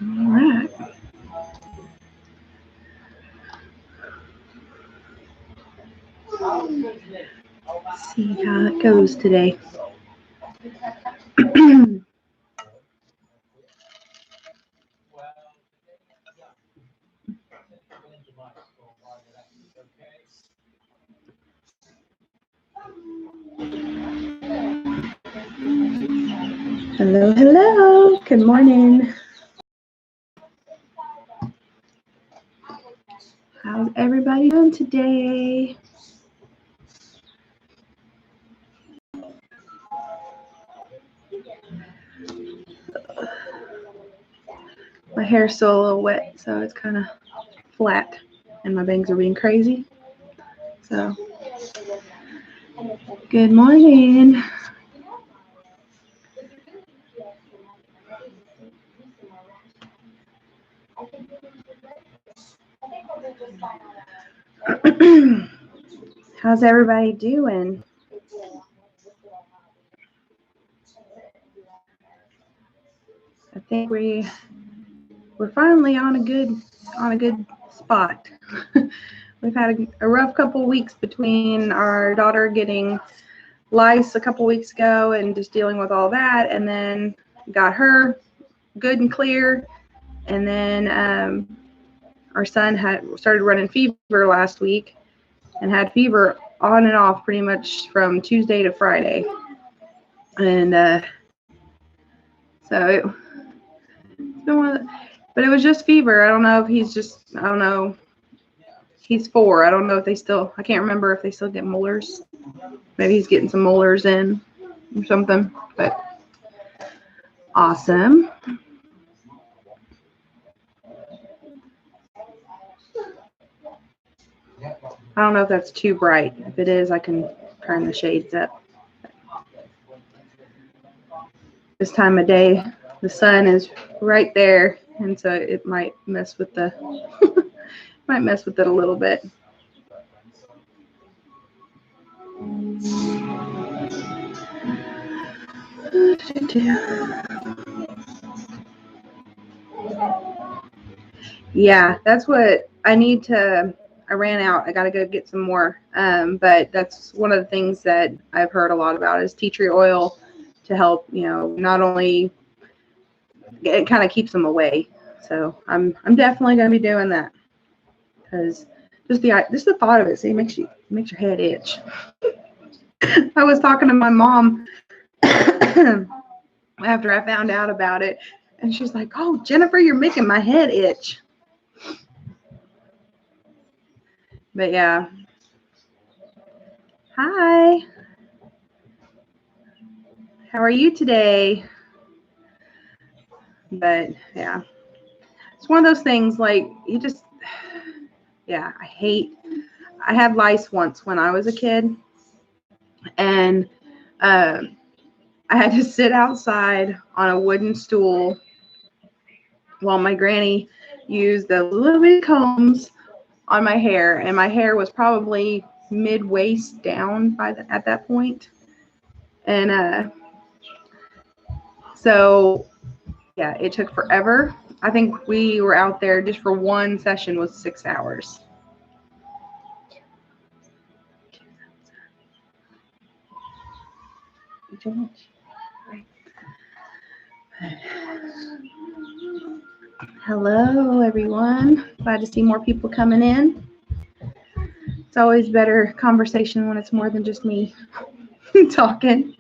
All right. See how it goes today. Hello, hello. Good morning. How's everybody doing today? My hair's still a little wet, so it's kind of flat, and my bangs are being crazy. So, good morning. How's everybody doing? I think we're finally on a good spot. We've had a rough couple of weeks between our daughter getting lice a couple weeks ago and just dealing with all that, and then got her good and clear, and then our son had started running fever last week and had fever on and off pretty much from Tuesday to Friday, and so it's been one of the, but it was just fever. I don't know if he's just, I don't know. He's 4. I don't know if they still, I can't remember if they still get molars. Maybe he's getting some molars in or something, but awesome. I don't know if that's too bright. If it is, I can turn the shades up. This time of day, the sun is right there, and so it might mess with the might mess with it a little bit. Yeah, that's what I need to. I ran out. I got to go get some more. But that's one of the things that I've heard a lot about is tea tree oil to help, you know, not only it kind of keeps them away. So I'm definitely going to be doing that, because just the thought of it, see, makes your head itch. I was talking to my mom after I found out about it, and she's like, "Oh, Jennifer, you're making my head itch." But yeah. Hi. How are you today? But yeah, it's one of those things, like, you just, yeah, I had lice once when I was a kid, and I had to sit outside on a wooden stool while my granny used the little bit combs on my hair, and my hair was probably mid-waist down at that point. And so yeah, it took forever. I think we were out there just for one session was 6 hours. Hello, everyone. Glad to see more people coming in. It's always better conversation when it's more than just me talking.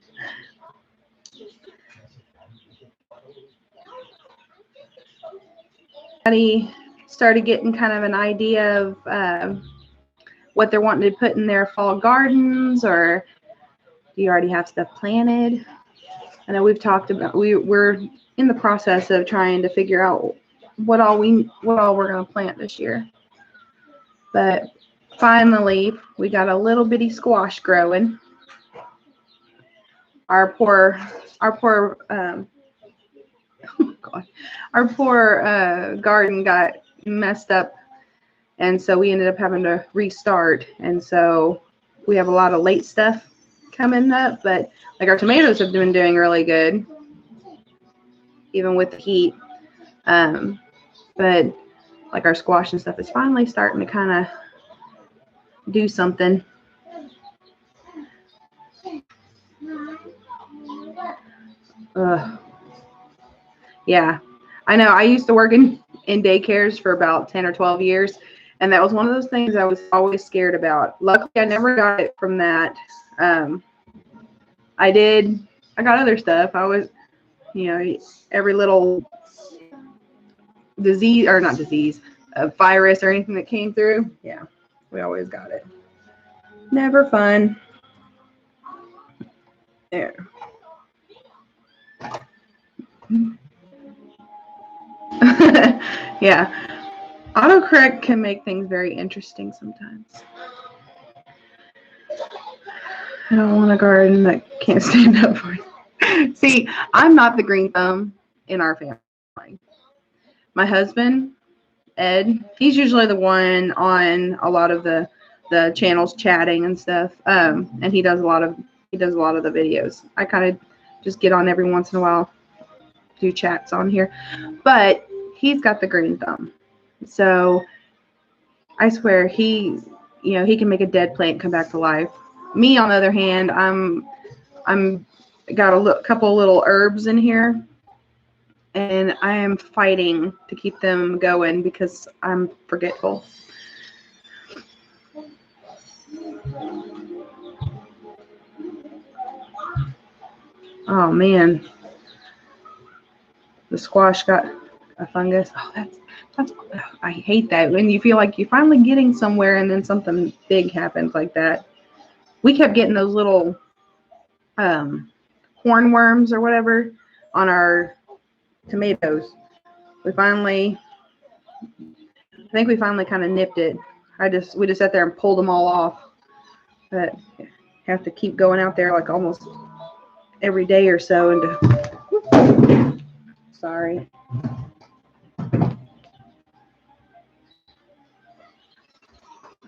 Everybody started getting kind of an idea of what they're wanting to put in their fall gardens, or do you already have stuff planted? I know we've talked about, we're in the process of trying to figure out what all we're going to plant this year. But finally, we got a little bitty squash growing. Our poor garden got messed up, and so we ended up having to restart. And so we have a lot of late stuff coming up, but like our tomatoes have been doing really good, even with the heat. But like our squash and stuff is finally starting to kind of do something. Yeah, I know. I used to work in daycares for about 10 or 12 years, and that was one of those things I was always scared about. Luckily, I never got it from that. I got other stuff. I was, every little disease, or not disease, virus or anything that came through. Yeah, we always got it. Never fun. There. Yeah, autocorrect can make things very interesting sometimes. I don't want a garden that can't stand up for it. See, I'm not the green thumb in our family. My husband, Ed, he's usually the one on a lot of the channels chatting and stuff. And he does a lot of the videos. I kind of just get on every once in a while, do chats on here. But he's got the green thumb. So I swear he can make a dead plant come back to life. Me, on the other hand, I'm got a couple little herbs in here, and I am fighting to keep them going because I'm forgetful. Oh man, the squash got a fungus. Oh, that's I hate that when you feel like you're finally getting somewhere and then something big happens like that. We kept getting those little hornworms or whatever on our tomatoes. I think we finally kind of nipped it. We just sat there and pulled them all off. But have to keep going out there like almost every day or so. Sorry.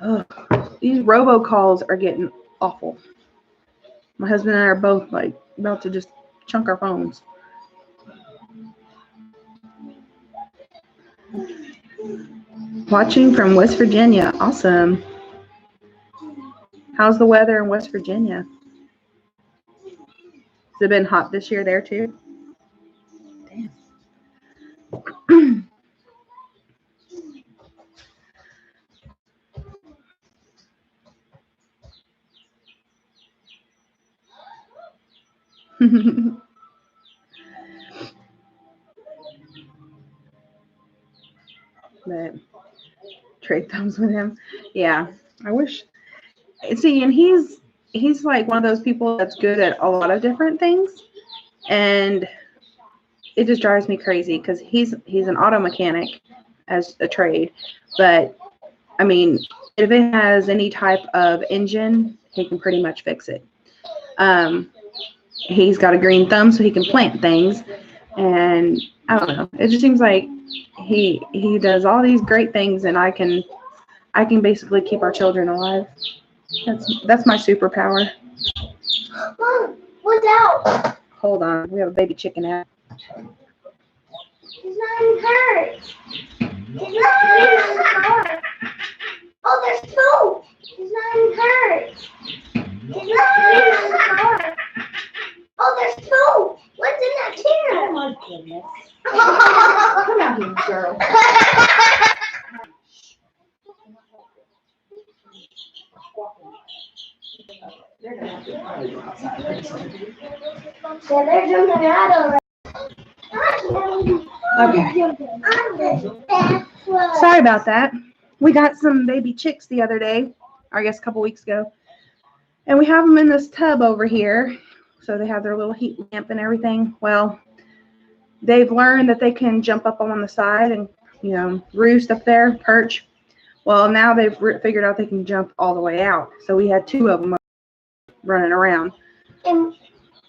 Ugh, these robocalls are getting awful. My husband and I are both like about to just chunk our phones. Watching from West Virginia. Awesome. How's the weather in West Virginia? Has it been hot this year there too? Damn. But trade thumbs with him. Yeah, I wish. See, and he's like one of those people that's good at a lot of different things, and it just drives me crazy because he's an auto mechanic as a trade, but I mean, if it has any type of engine, he can pretty much fix it. He's got a green thumb, so he can plant things, and I don't know. It just seems like he does all these great things, and I can basically keep our children alive. That's my superpower. Mom, what's out? Hold on, we have a baby chicken out. He's not even hurt. He's not even hurt. Oh, there's two. He's not even hurt. He's not even hurt. Oh, there's two. What's in that tin? Oh my goodness. Come out here, girl. They're gonna have to probably go outside. Yeah, they're jumping out of it. Okay. Sorry about that. We got some baby chicks the other day, or I guess a couple weeks ago, and we have them in this tub over here. So they have their little heat lamp and everything. Well, they've learned that they can jump up on the side and, roost up there, perch. Well, now they've figured out they can jump all the way out. So we had two of them running around. And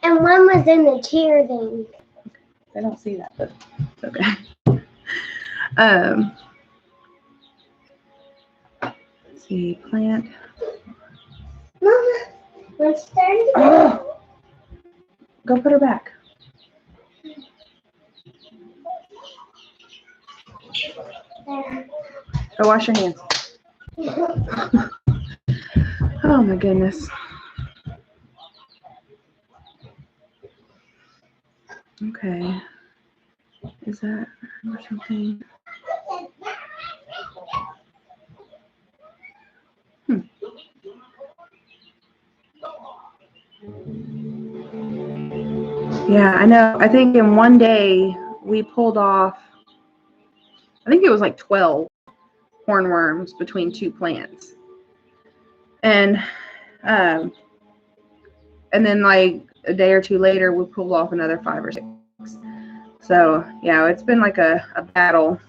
one was in the chair thing. They don't see that, but it's okay. Let's see, plant. Mama, Let's turn to Oh, go put her back. Go wash your hands. Oh my goodness. Okay. Is that or something? Yeah, I know. I think in one day we pulled off, I think it was like 12 hornworms between 2 plants. And then like a day or 2 later, we pulled off another 5 or 6. So yeah, it's been like a battle.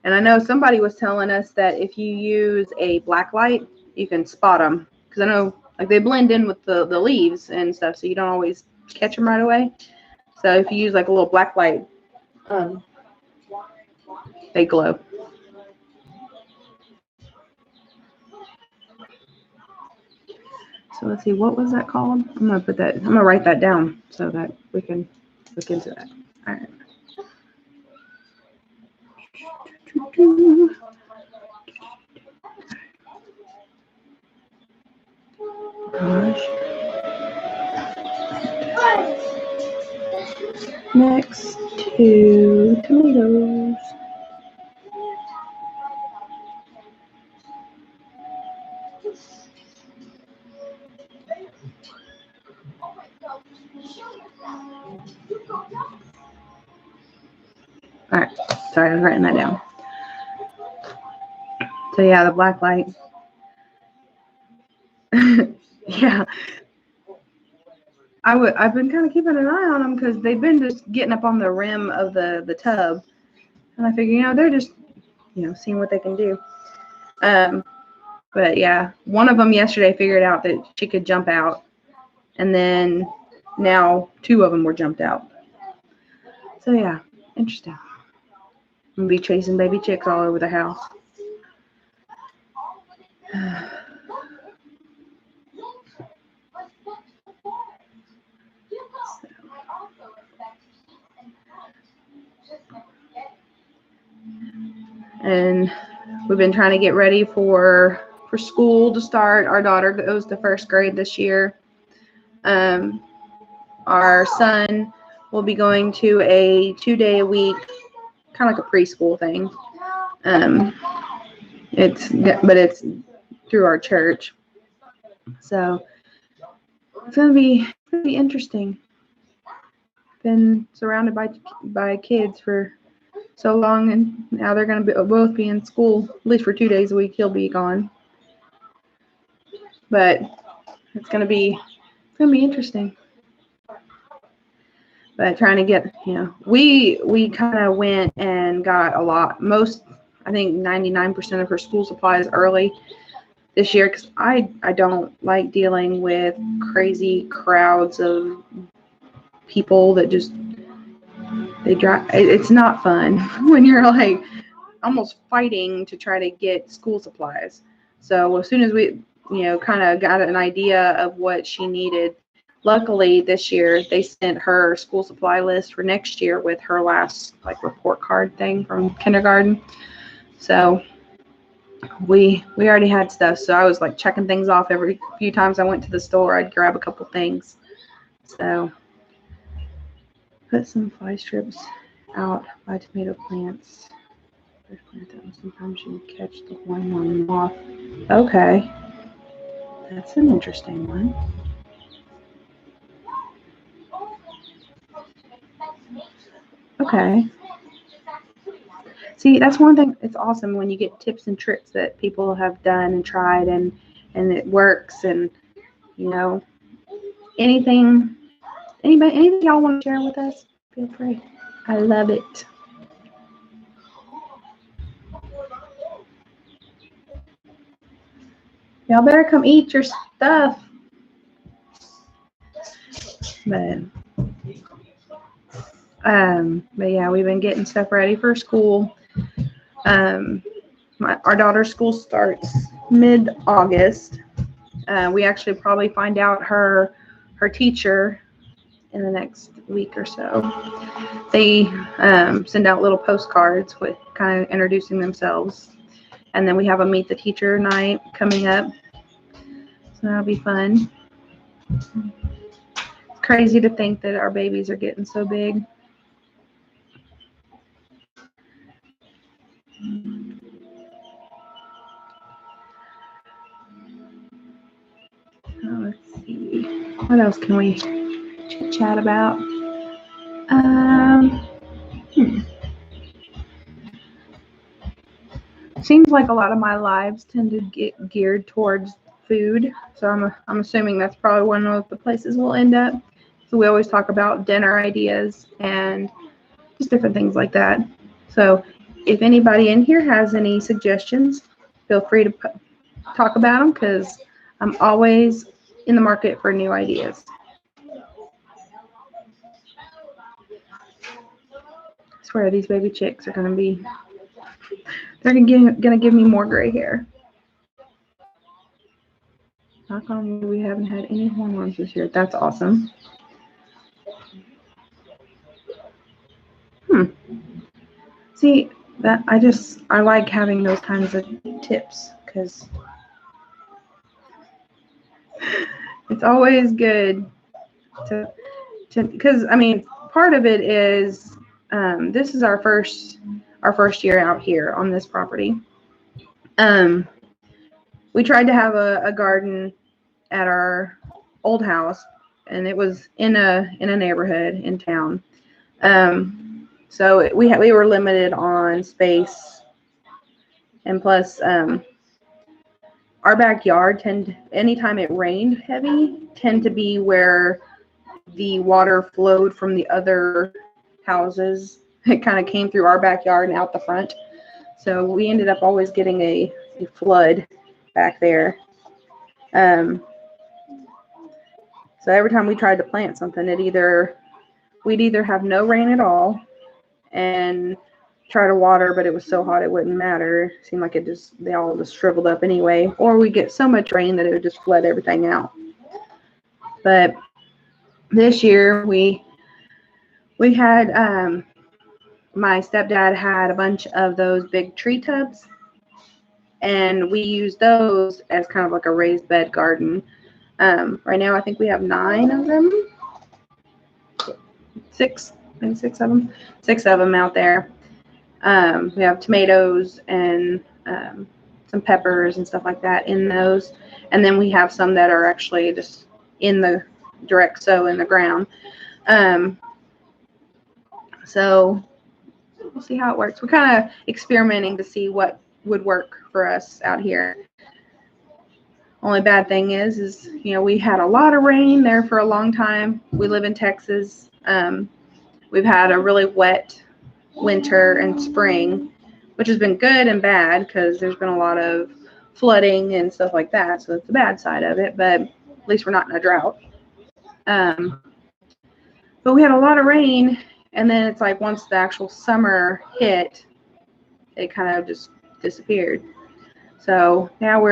And I know somebody was telling us that if you use a black light, you can spot them. Because I know like they blend in with the leaves and stuff, so you don't always catch them right away. So if you use like a little black light, they glow. So let's see, what was that called? I'm gonna write that down so that we can look into that. All right. Gosh. Next to tomatoes. All right, sorry, I was writing that down. So yeah, the black light. Yeah, I've been kind of keeping an eye on them because they've been just getting up on the rim of the tub, and I figure, they're just, seeing what they can do. But yeah, one of them yesterday figured out that she could jump out, and then now 2 of them were jumped out. So yeah, interesting. I'm gonna be chasing baby chicks all over the house. And we've been trying to get ready for school to start. Our daughter goes to 1st grade this year. Our son will be going to a 2-day-a-week, kind of like a preschool thing. It's through our church. So it's gonna be interesting. Been surrounded by kids for so long, and now they're going to both be in school at least for 2 days a week. He'll be gone, but it's going to be interesting. But trying to get, we kind of went and got I think 99% of her school supplies early this year, because I don't like dealing with crazy crowds of people that just it's not fun when you're like almost fighting to try to get school supplies. So as soon as we, kind of got an idea of what she needed, luckily this year they sent her school supply list for next year with her last report card thing from kindergarten. So we already had stuff. So I was checking things off every few times I went to the store. I'd grab a couple things. So put some fly strips out by tomato plants. Sometimes you catch the one moth. Okay, that's an interesting one. Okay. See, that's one thing. It's awesome when you get tips and tricks that people have done and tried, and it works. And anything y'all want to share with us, feel free. I love it. Y'all better come eat your stuff. But yeah, we've been getting stuff ready for school. Our daughter's school starts mid-August. We actually probably find out her teacher in the next week or so. They send out little postcards with kind of introducing themselves. And then we have a meet the teacher night coming up. So that'll be fun. It's crazy to think that our babies are getting so big. Let's see. What else can we chat about? Seems like a lot of my lives tend to get geared towards food, so I'm assuming that's probably one of the places we'll end up. So we always talk about dinner ideas and just different things like that. So if anybody in here has any suggestions, feel free to talk about them, because I'm always in the market for new ideas. I swear these baby chicks are going to be, they're going to give me more gray hair. Knock on wood, we haven't had any hormones this year. That's awesome. See, that I like having those kinds of tips, because it's always good to because I mean, part of it is this is our first year out here on this property. We tried to have a garden at our old house, and it was in a neighborhood in town. So we were limited on space, and plus our backyard anytime it rained heavy, tend to be where the water flowed from the other houses. It kind of came through our backyard and out the front. So we ended up always getting a flood back there. So every time we tried to plant something, we'd either have no rain at all and try to water, but it was so hot it wouldn't matter. It seemed like they all just shriveled up anyway, or we get so much rain that it would just flood everything out. But this year we had my stepdad had a bunch of those big tree tubs, and we used those as kind of like a raised bed garden. Right now I think we have 9 of them. 6 of them out there. We have tomatoes and some peppers and stuff like that in those, and then we have some that are actually just in the direct sow in the ground. So we'll see how it works. We're kind of experimenting to see what would work for us out here. Only bad thing is we had a lot of rain there for a long time. We live in Texas. We've had a really wet winter and spring, which has been good and bad, because there's been a lot of flooding and stuff like that. So it's the bad side of it, but at least we're not in a drought. But we had a lot of rain, and then it's like once the actual summer hit, it kind of just disappeared. So now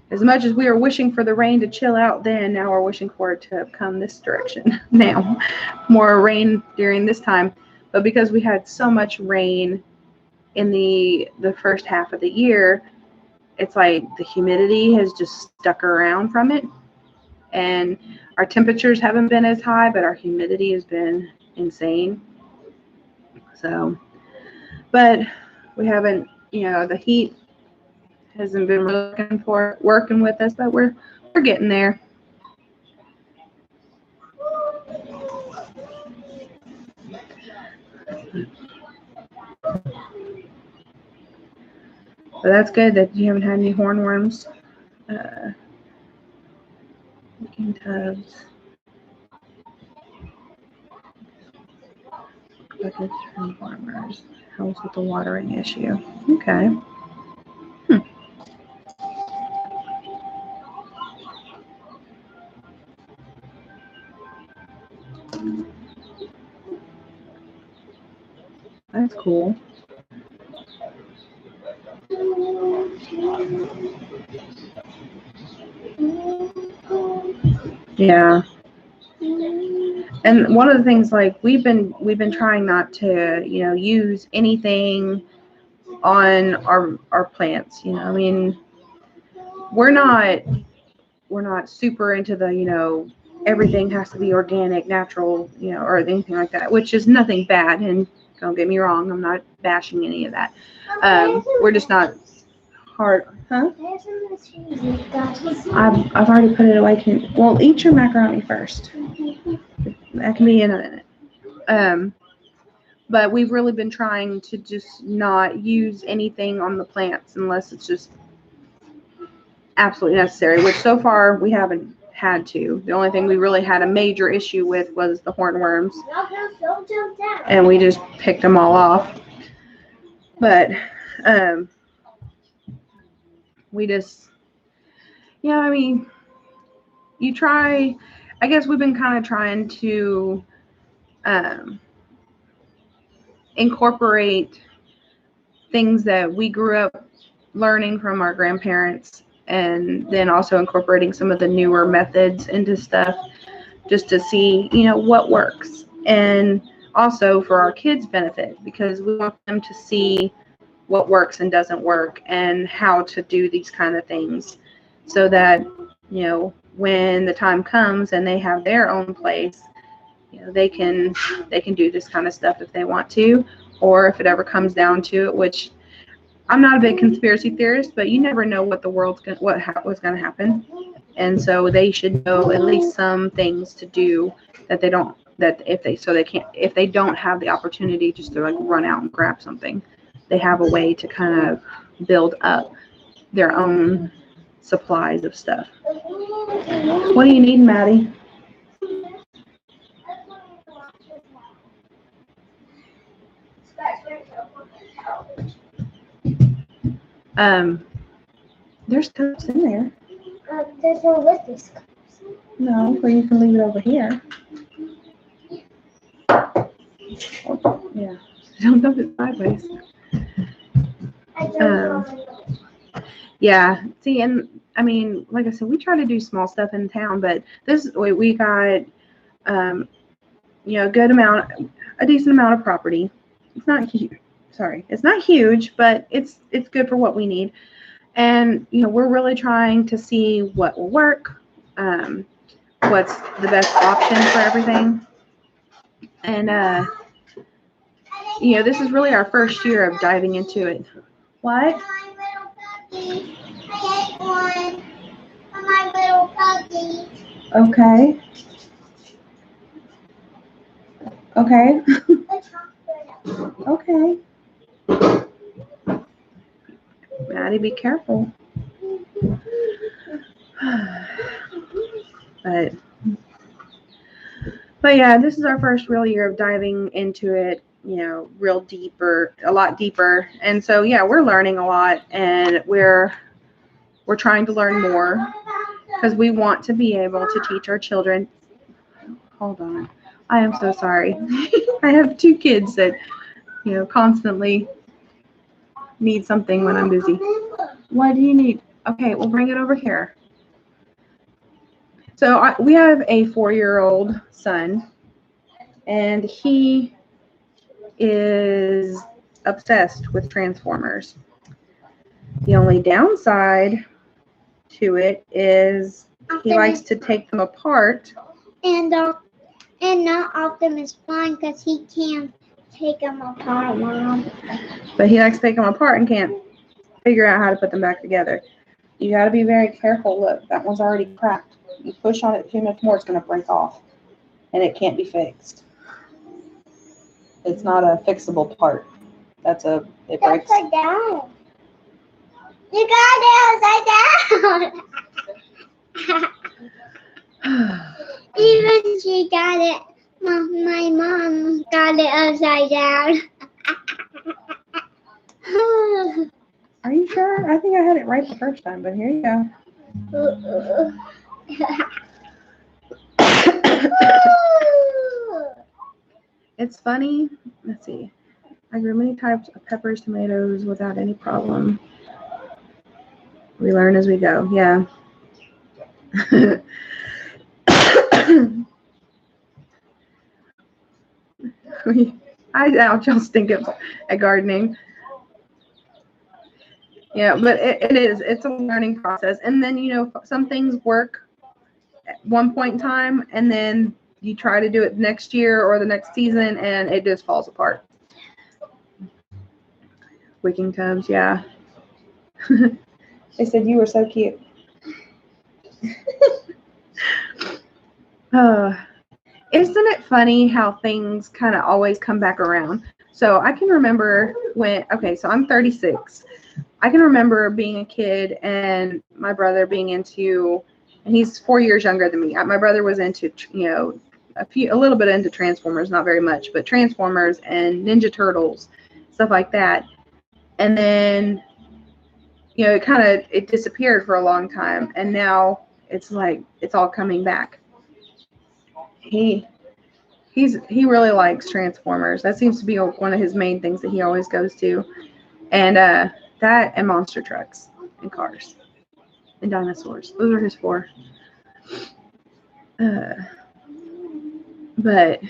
as much as we were wishing for the rain to chill out then, now we're wishing for it to come this direction now. More rain during this time. But because we had so much rain in the first half of the year, it's like the humidity has just stuck around from it. And our temperatures haven't been as high, but our humidity has been insane. So, but we haven't, the heat hasn't been working with us, but we're getting there. But that's good that you haven't had any hornworms. Looking tubs. Buckets from farmers. Helps with the watering issue. Okay. That's cool. Yeah. And one of the things, like, we've been trying not to, use anything on our plants. I mean, we're not super into the, everything has to be organic, natural, or anything like that, which is nothing bad. And don't get me wrong, I'm not bashing any of that. We're just not hard, huh? I've already put it away. Well, eat your macaroni first. That can be in a minute. But we've really been trying to just not use anything on the plants unless it's just absolutely necessary, which so far we haven't had to. The only thing we really had a major issue with was the hornworms, and we just picked them all off. But we just, I mean, you try. I guess we've been kind of trying to incorporate things that we grew up learning from our grandparents, and then also incorporating some of the newer methods into stuff, just to see, what works. And also for our kids' benefit, because we want them to see what works and doesn't work and how to do these kind of things, so that, when the time comes and they have their own place, they can do this kind of stuff if they want to, or if it ever comes down to it, which I'm not a big conspiracy theorist, but you never know what what's going to happen. And so they should know at least some things to do that they don't, if they don't have the opportunity just to, like, run out and grab something, they have a way to kind of build up their own supplies of stuff. What do you need, Maddie? There's cups in there. There's no list of cups. No, or you can leave it over here. Yeah, don't dump it sideways. Yeah, see, and I mean, like I said, we try to do small stuff in town, but this we got, a decent amount of property. It's not huge. Sorry, it's not huge, but it's good for what we need. And, we're really trying to see what will work, what's the best option for everything. And, this is really our first year of diving into it. What? I ate one for my little puppy. Okay. Okay. Okay. Maddie, be careful. But yeah, this is our first real year of diving into it, a lot deeper. And so, yeah, we're learning a lot, and we're trying to learn more, because we want to be able to teach our children. Hold on. I am so sorry. I have two kids that, constantly need something when I'm busy. What do you need? Okay, we'll bring it over here. So we have a 4-year-old son, and he is obsessed with Transformers. The only downside to it is he likes to take them apart. And not Optimus Prime, because he can't take them apart, Mom. But he likes to take them apart and can't figure out how to put them back together. You got to be very careful. Look, that one's already cracked. You push on it too much more, it's going to break off, and it can't be fixed. It's not a fixable part. It breaks. Upside down. You got it upside down. Even she got it. My mom got it upside down. Are you sure? I think I had it right the first time, but here you go. It's funny. Let's see. I grew many types of peppers, tomatoes without any problem. We learn as we go. Yeah. I doubt y'all stink at gardening. Yeah, but it's a learning process. And then, you know, some things work at one point in time, and then you try to do it next year or the next season, and it just falls apart. Wicking tubs, yeah. They said you were so cute. Isn't it funny how things kind of always come back around? So I can remember so I'm 36. I can remember being a kid and my brother being into, and he's 4 years younger than me. My brother was into, you know, a little bit into Transformers, not very much, but Transformers and Ninja Turtles, stuff like that. And then, you know, it disappeared for a long time, and now it's like it's all coming back. He really likes Transformers. That seems to be one of his main things that he always goes to. And that and monster trucks and cars and dinosaurs. Those are his four. But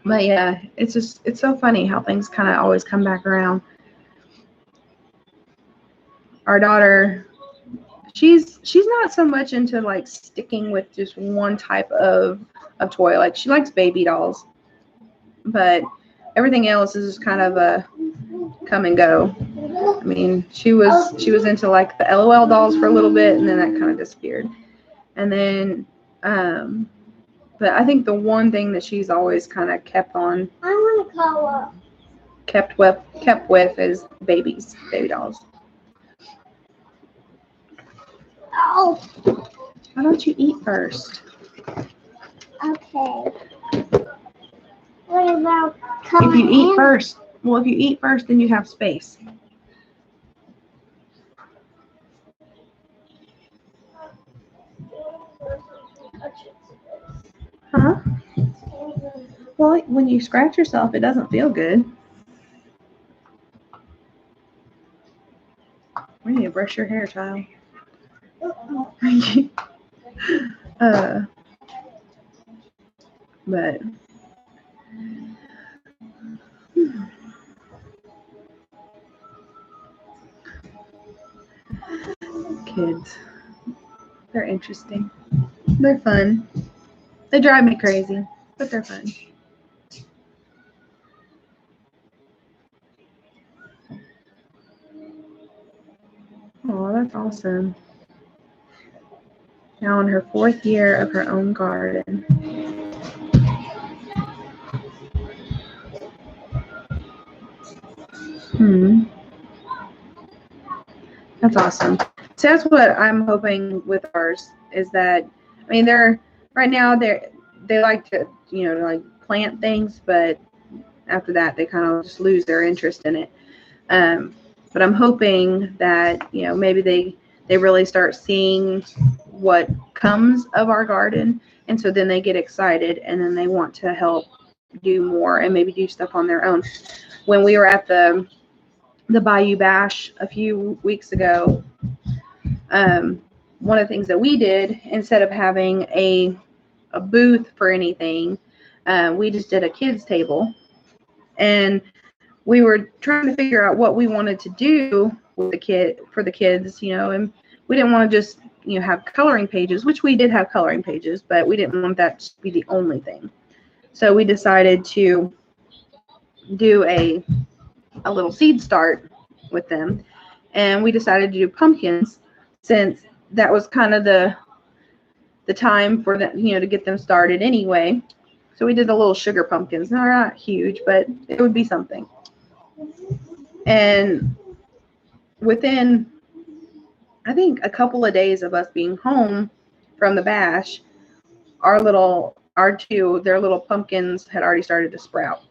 yeah, it's so funny how things kind of always come back around. Our daughter, she's not so much into like sticking with just one type of toy. Like she likes baby dolls, but everything else is just kind of a come and go. I mean, she was into like the LOL dolls for a little bit, and then that kind of disappeared. And then, but I think the one thing that she's always kind of kept with is baby dolls. Oh. Why don't you eat first? Okay. What about color? If you eat first, then you have space. Huh? Well, when you scratch yourself, it doesn't feel good. We need to brush your hair, child. But kids, they're interesting. They're fun. They drive me crazy, but they're fun. Oh, that's awesome. Now in her 4th year of her own garden. That's awesome. So that's what I'm hoping with ours is that, I mean, they like to, you know, like plant things, but after that they kind of just lose their interest in it. But I'm hoping that, you know, maybe they really start seeing what comes of our garden, and so then they get excited and then they want to help do more and maybe do stuff on their own. When we were at the Bayou Bash a few weeks ago, one of the things that we did, instead of having a booth for anything, we just did a kids table, and we were trying to figure out what we wanted to do with for the kids, you know, and we didn't want to just, you know, have coloring pages, which we did have coloring pages, but we didn't want that to be the only thing. So we decided to do a little seed start with them, and we decided to do pumpkins, since that was kind of the time for them, you know, to get them started anyway. So we did the little sugar pumpkins. Now they're not huge, but it would be something. And within, I think, a couple of days of us being home from the bash, their little pumpkins had already started to sprout.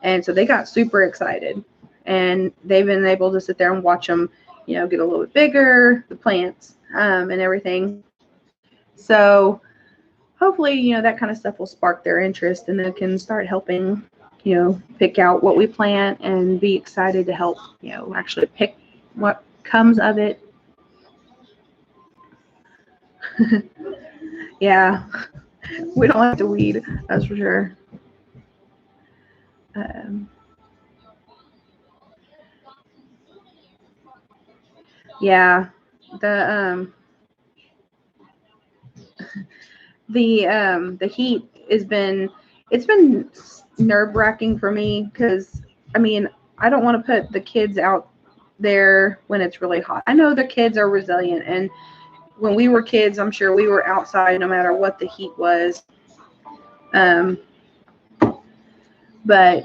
And so they got super excited, and they've been able to sit there and watch them, you know, get a little bit bigger, the plants, and everything. So hopefully, you know, that kind of stuff will spark their interest, and they can start helping, you know, pick out what we plant and be excited to help, you know, actually pick what comes of it. Yeah, we don't like to weed, that's for sure. Yeah, the the heat has been, it's been nerve-wracking for me because I mean, I don't want to put the kids out there when it's really hot. I know the kids are resilient, and when we were kids, I'm sure we were outside no matter what the heat was. But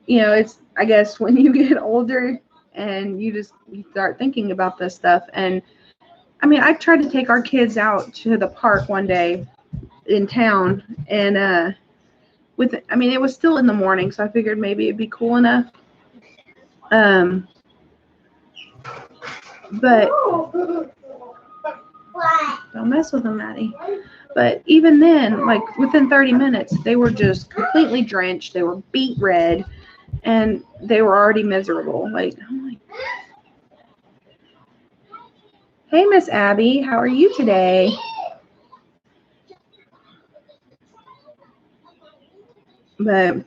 you know, it's, I guess when you get older and you start thinking about this stuff. And I mean, I tried to take our kids out to the park one day in town, and I mean, it was still in the morning, so I figured maybe it'd be cool enough. But don't mess with them, Maddie. But even then, like within 30 minutes, they were just completely drenched. They were beet red, and they were already miserable. Like, I'm like, hey, Miss Abby, how are you today? But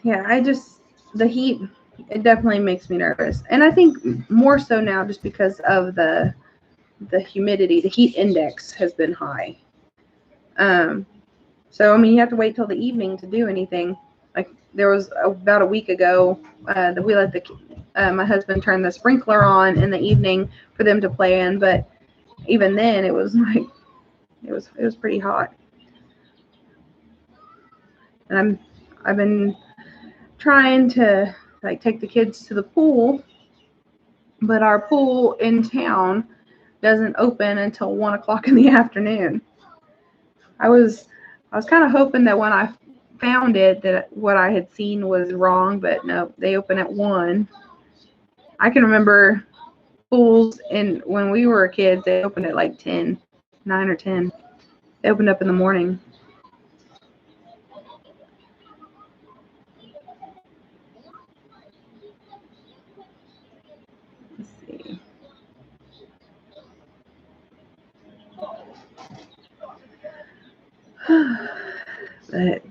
yeah, the heat, it definitely makes me nervous. And I think more so now just because of the humidity. The heat index has been high. So I mean, you have to wait till the evening to do anything. Like there was about a week ago that we let my husband turn the sprinkler on in the evening for them to play in, but even then it was like it was pretty hot. And I've been trying to like take the kids to the pool, but our pool in town doesn't open until 1 o'clock in the afternoon. I was kind of hoping that when I found it that what I had seen was wrong, but no, they open at 1. I can remember pools when we were kids, they opened at like 9 or 10. They opened up in the morning. Let's see. But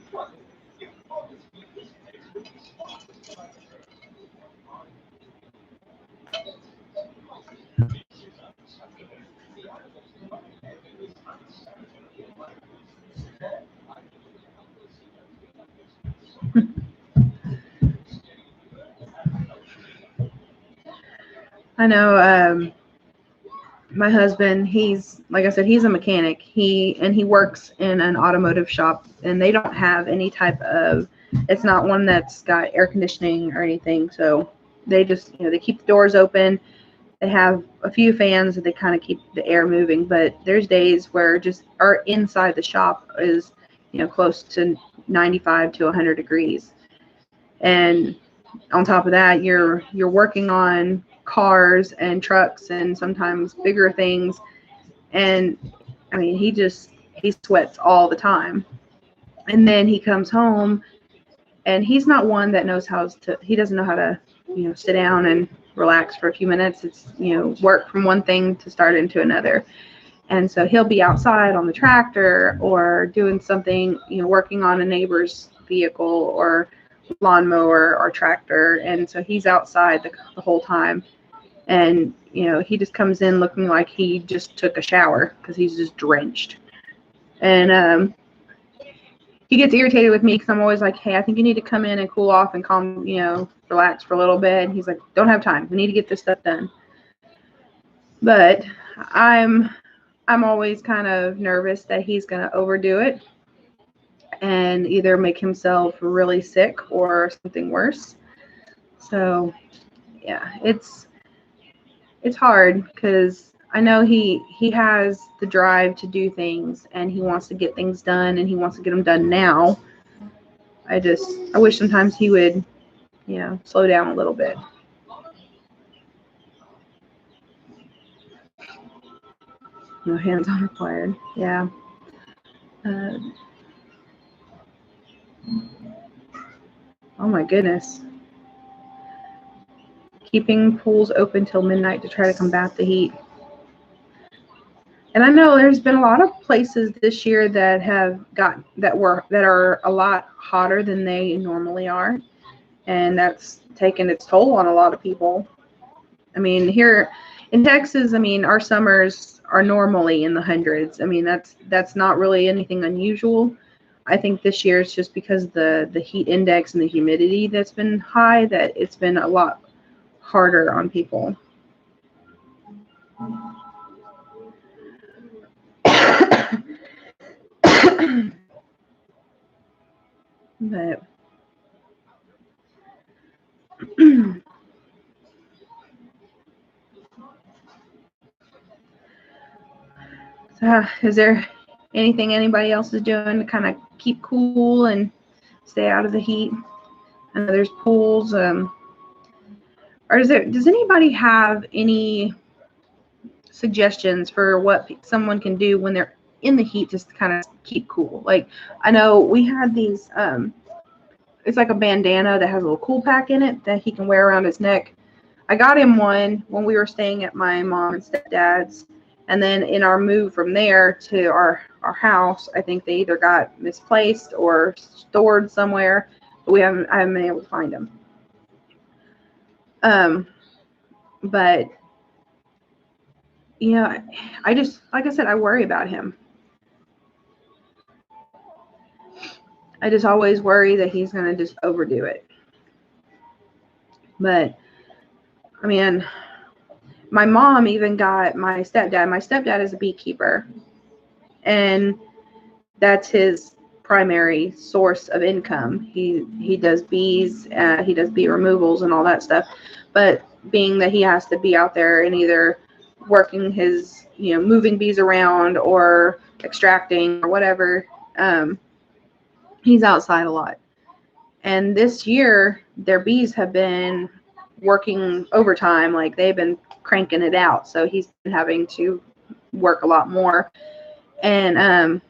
I know my husband, he's, like I said, he's a mechanic. He works in an automotive shop, and they don't have any type of, it's not one that's got air conditioning or anything. So they just, you know, they keep the doors open. They have a few fans that they kind of keep the air moving, but there's days where just our inside the shop is, you know, close to 95 to 100 degrees. And on top of that, you're working on cars and trucks and sometimes bigger things. And I mean, he sweats all the time. And then he comes home, and he's not one that knows he doesn't know how to, you know, sit down and relax for a few minutes. It's, you know, work from one thing to start into another. And so he'll be outside on the tractor or doing something, you know, working on a neighbor's vehicle or lawnmower or tractor. And so he's outside the whole time. And, you know, he just comes in looking like he just took a shower because he's just drenched. And he gets irritated with me because I'm always like, hey, I think you need to come in and cool off and calm, you know, relax for a little bit. And he's like, don't have time. We need to get this stuff done. But I'm always kind of nervous that he's going to overdo it and either make himself really sick or something worse. So, yeah, it's hard because I know he has the drive to do things, and he wants to get things done, and he wants to get them done now. I wish sometimes he would, you know, slow down a little bit. No hands-on required. Yeah. Oh my goodness. Keeping pools open till midnight to try to combat the heat. And I know there's been a lot of places this year that are a lot hotter than they normally are, and that's taken its toll on a lot of people. I mean, here in Texas, I mean, our summers are normally in the hundreds. I mean, that's not really anything unusual. I think this year it's just because the heat index and the humidity that's been high, that it's been a lot harder on people. But so, is there anything anybody else is doing to kind of keep cool and stay out of the heat? I know there's pools. Or does anybody have any suggestions for what someone can do when they're in the heat just to kind of keep cool? Like, I know we had these, it's like a bandana that has a little cool pack in it that he can wear around his neck. I got him one when we were staying at my mom and stepdad's, and then in our move from there to our house, I think they either got misplaced or stored somewhere, but I haven't been able to find them. But yeah, I just, like I said, I worry about him. I just always worry that he's going to just overdo it. But, I mean, my mom even got my stepdad. My stepdad is a beekeeper, and that's his primary source of income. He does bees, he does bee removals and all that stuff. But being that he has to be out there and either working his, moving bees around or extracting or whatever, he's outside a lot. And this year, their bees have been working overtime, like they've been cranking it out. So he's been having to work a lot more. And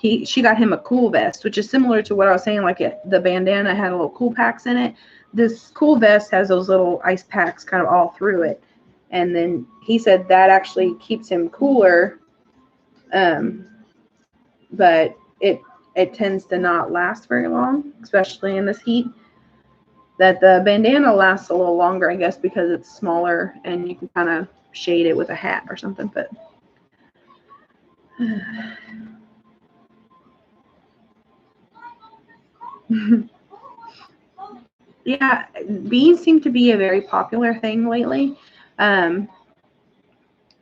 she got him a cool vest, which is similar to what I was saying, like the bandana had a little cool packs in it. This cool vest has those little ice packs kind of all through it. And then he said that actually keeps him cooler. But it tends to not last very long, especially in this heat. That the bandana lasts a little longer, I guess, because it's smaller and you can kind of shade it with a hat or something. But yeah, bees seem to be a very popular thing lately. My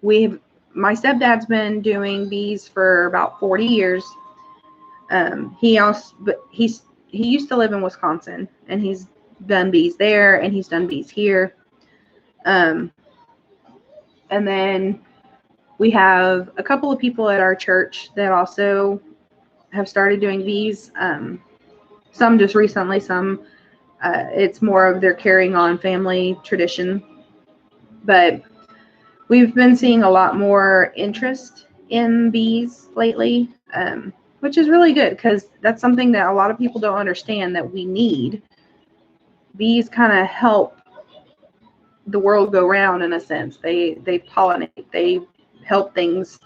stepdad's been doing bees for about 40 years. He used to live in Wisconsin, and he's done bees there, and he's done bees here. And then we have a couple of people at our church that also have started doing bees. Some just recently, some it's more of their carrying on family tradition. But we've been seeing a lot more interest in bees lately, which is really good because that's something that a lot of people don't understand that we need. Bees kind of help the world go round in a sense. They pollinate. They help things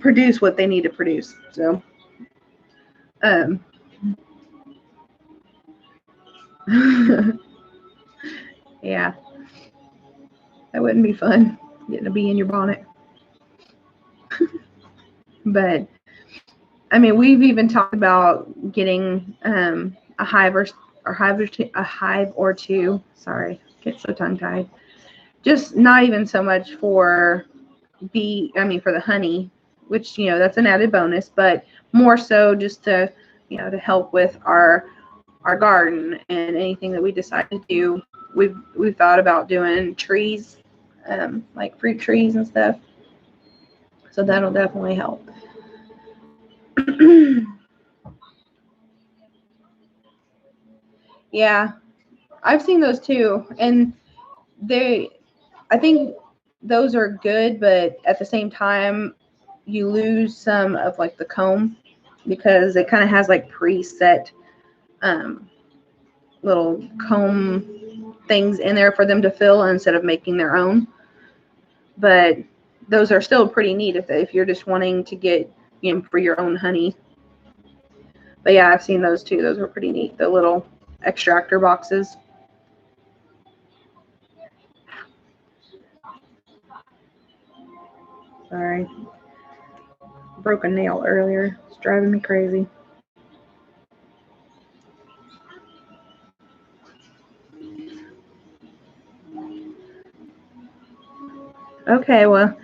produce what they need to produce. So, yeah, that wouldn't be fun, getting a bee in your bonnet. But I mean, we've even talked about getting a hive or two. Sorry, get so tongue tied. Just not even so much for for the honey, which that's an added bonus, but more so just to to help with our garden and anything that we decide to do. We've thought about doing trees, like fruit trees and stuff. So that'll definitely help. Yeah, I've seen those too, and I think those are good, but at the same time, you lose some of like the comb because it kind of has like preset little comb things in there for them to fill instead of making their own. But those are still pretty neat if you're just wanting to get, you know, for your own honey. But yeah, I've seen those too. Those were pretty neat. The little extractor boxes. Sorry. Broke a nail earlier. It's driving me crazy. Okay, well,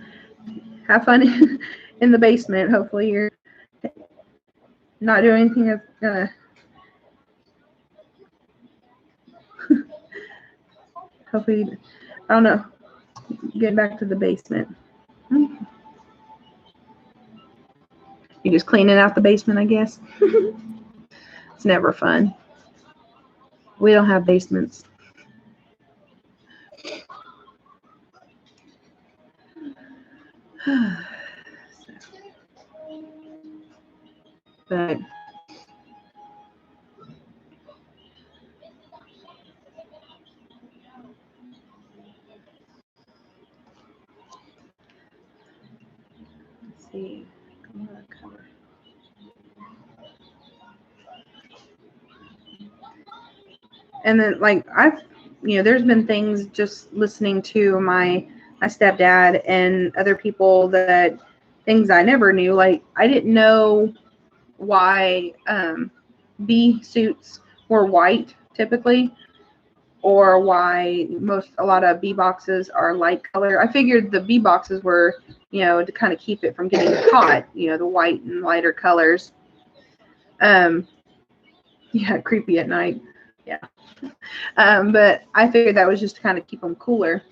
have fun in the basement. Hopefully you're not doing anything that's gonna hopefully, I don't know, get back to the basement. You're just cleaning out the basement, I guess. It's never fun. We don't have basements. But let's see. I'm gonna cover. And then, like, there's been things just listening to my stepdad and other people, that things I never knew. Like, I didn't know why bee suits were white typically, or why a lot of bee boxes are light color. I figured the bee boxes were, to kind of keep it from getting caught, the white and lighter colors. Yeah, creepy at night. Yeah. But I figured that was just to kind of keep them cooler.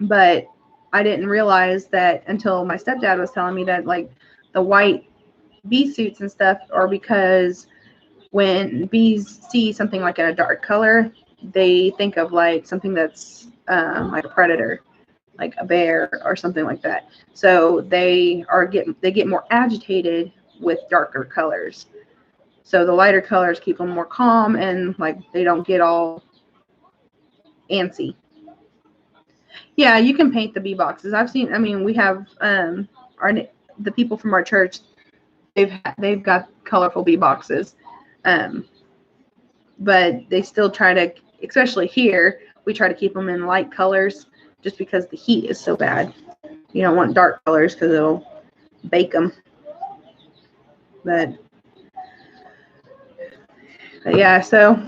But I didn't realize that until my stepdad was telling me that, like, the white bee suits and stuff are because when bees see something like in a dark color, they think of like something that's like a predator, like a bear or something like that. So they get more agitated with darker colors. So the lighter colors keep them more calm, and like they don't get all antsy. Yeah, you can paint the bee boxes. I've seen. I mean, we have the people from our church. They've got colorful bee boxes, but they still try to, especially here, we try to keep them in light colors, just because the heat is so bad. You don't want dark colors because it'll bake them. But yeah, so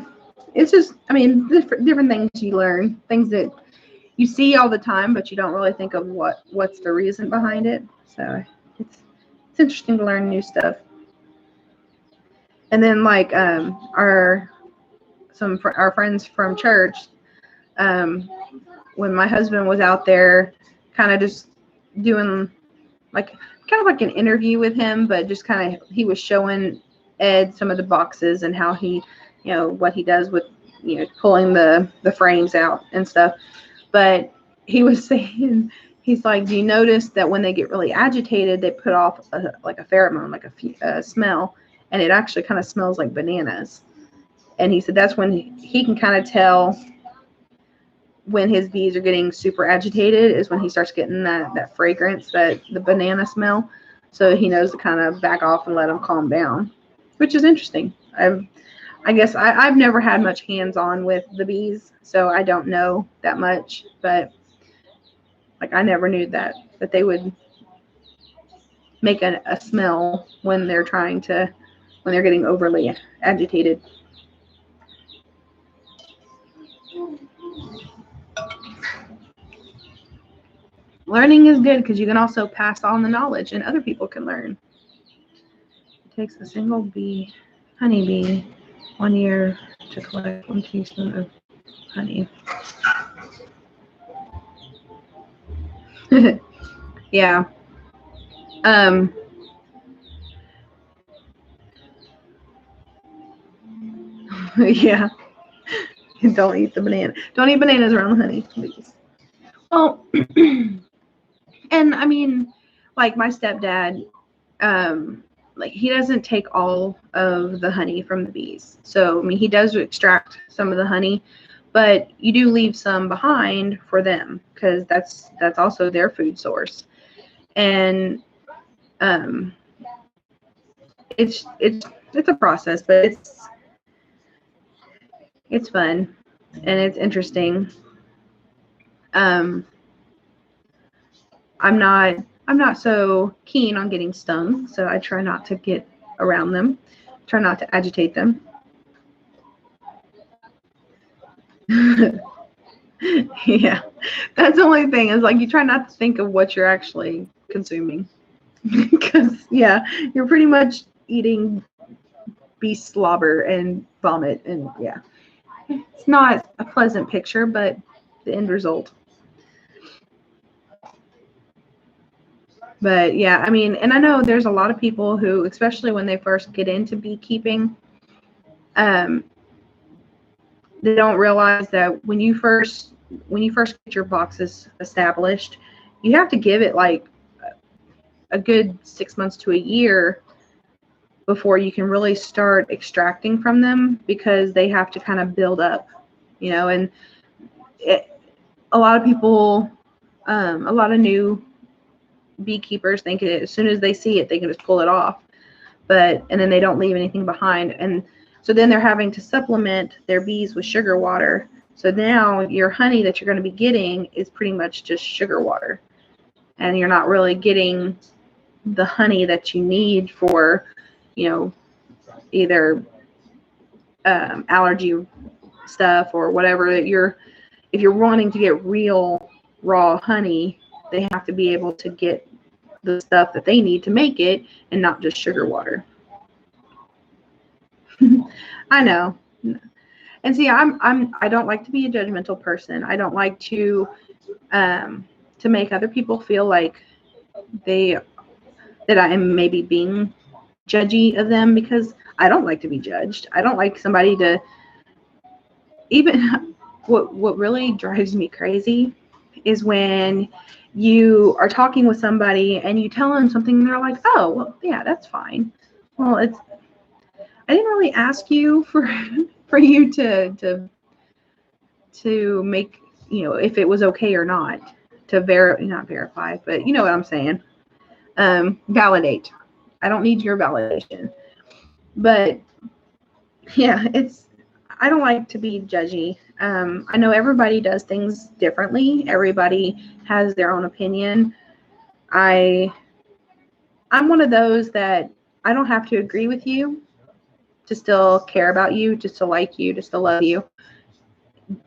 it's just, I mean, different things you learn, things that you see all the time, but you don't really think of what's the reason behind it. So it's interesting to learn new stuff. And then, like, our friends from church, when my husband was out there, kind of just doing like kind of like an interview with him, but just kind of, he was showing Ed some of the boxes and how he, what he does with, pulling the frames out and stuff. But he was saying, he's like, do you notice that when they get really agitated, they put off like a pheromone, like a smell, and it actually kind of smells like bananas. And he said that's when he can kind of tell when his bees are getting super agitated, is when he starts getting that fragrance, the banana smell. So he knows to kind of back off and let them calm down, which is interesting. I guess I've never had much hands-on with the bees, so I don't know that much, but like I never knew that they would make a smell when they're getting overly agitated. Learning is good because you can also pass on the knowledge and other people can learn. It takes a single honeybee 1 year to collect 1 teaspoon of honey. Yeah. Yeah. Don't eat the banana. Don't eat bananas around the honey, please. Well, and I mean, like my stepdad, like he doesn't take all of the honey from the bees. So, I mean, he does extract some of the honey, but you do leave some behind for them because that's also their food source. And it's a process, but it's fun and it's interesting. I'm not so keen on getting stung, so I try not to get around them, try not to agitate them. Yeah, that's the only thing, is like you try not to think of what you're actually consuming, because yeah, you're pretty much eating beast slobber and vomit, and yeah, it's not a pleasant picture, but the end result. But yeah, I mean, and I know there's a lot of people who, especially when they first get into beekeeping, they don't realize that when you first get your boxes established, you have to give it like a good 6 months to a year before you can really start extracting from them, because they have to kind of build up, you know. And a lot of people, a lot of new beekeepers think as soon as they see it, they can just pull it off, and then they don't leave anything behind. And so then they're having to supplement their bees with sugar water. So now your honey that you're going to be getting is pretty much just sugar water, and you're not really getting the honey that you need for, you know, either allergy stuff or whatever that if you're wanting to get real raw honey, they have to be able to get the stuff that they need to make it, and not just sugar water. I know. And see, I don't like to be a judgmental person. I don't like to make other people feel like that I am maybe being judgy of them, because I don't like to be judged. I don't like somebody to even what really drives me crazy is when you are talking with somebody and you tell them something and they're like, oh, well, yeah, that's fine. Well, I didn't really ask you for you to make, you know, if it was okay or not, to not verify, but you know what I'm saying. Validate. I don't need your validation. But yeah, I don't like to be judgy. I know everybody does things differently. Everybody has their own opinion. I'm one of those that I don't have to agree with you to still care about you, to still like you, to still love you.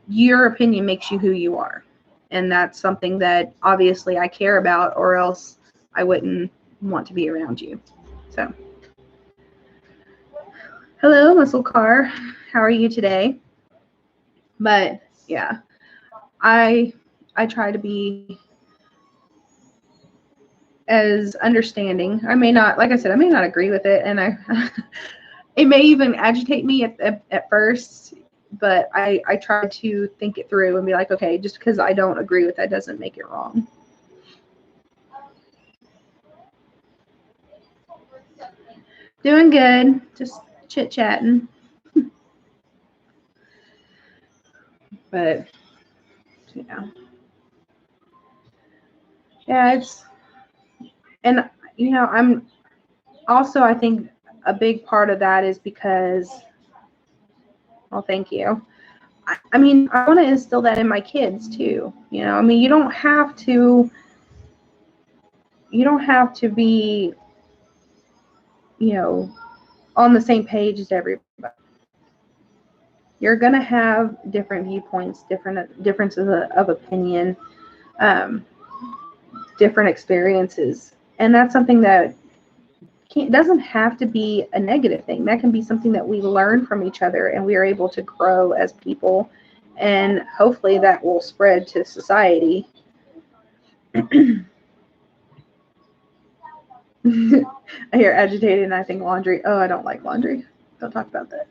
Your opinion makes you who you are. And that's something that obviously I care about, or else I wouldn't want to be around you. So, hello, Muscle Car. How are you today? But yeah, I try to be as understanding. I may not, like I said, I may not agree with it, and it may even agitate me at first, but I try to think it through and be like, okay, just because I don't agree with that doesn't make it wrong. Doing good, just chit-chatting. But yeah, and you know, I'm also, I think a big part of that is because, well, thank you. I mean, I want to instill that in my kids too. You know, I mean, you don't have to be, you know, on the same page as everybody. You're gonna have different viewpoints, differences of opinion, different experiences, and that's something that doesn't have to be a negative thing. That can be something that we learn from each other, and we are able to grow as people, and hopefully that will spread to society. I hear agitated and I think laundry. Oh, I don't like laundry. Don't talk about that.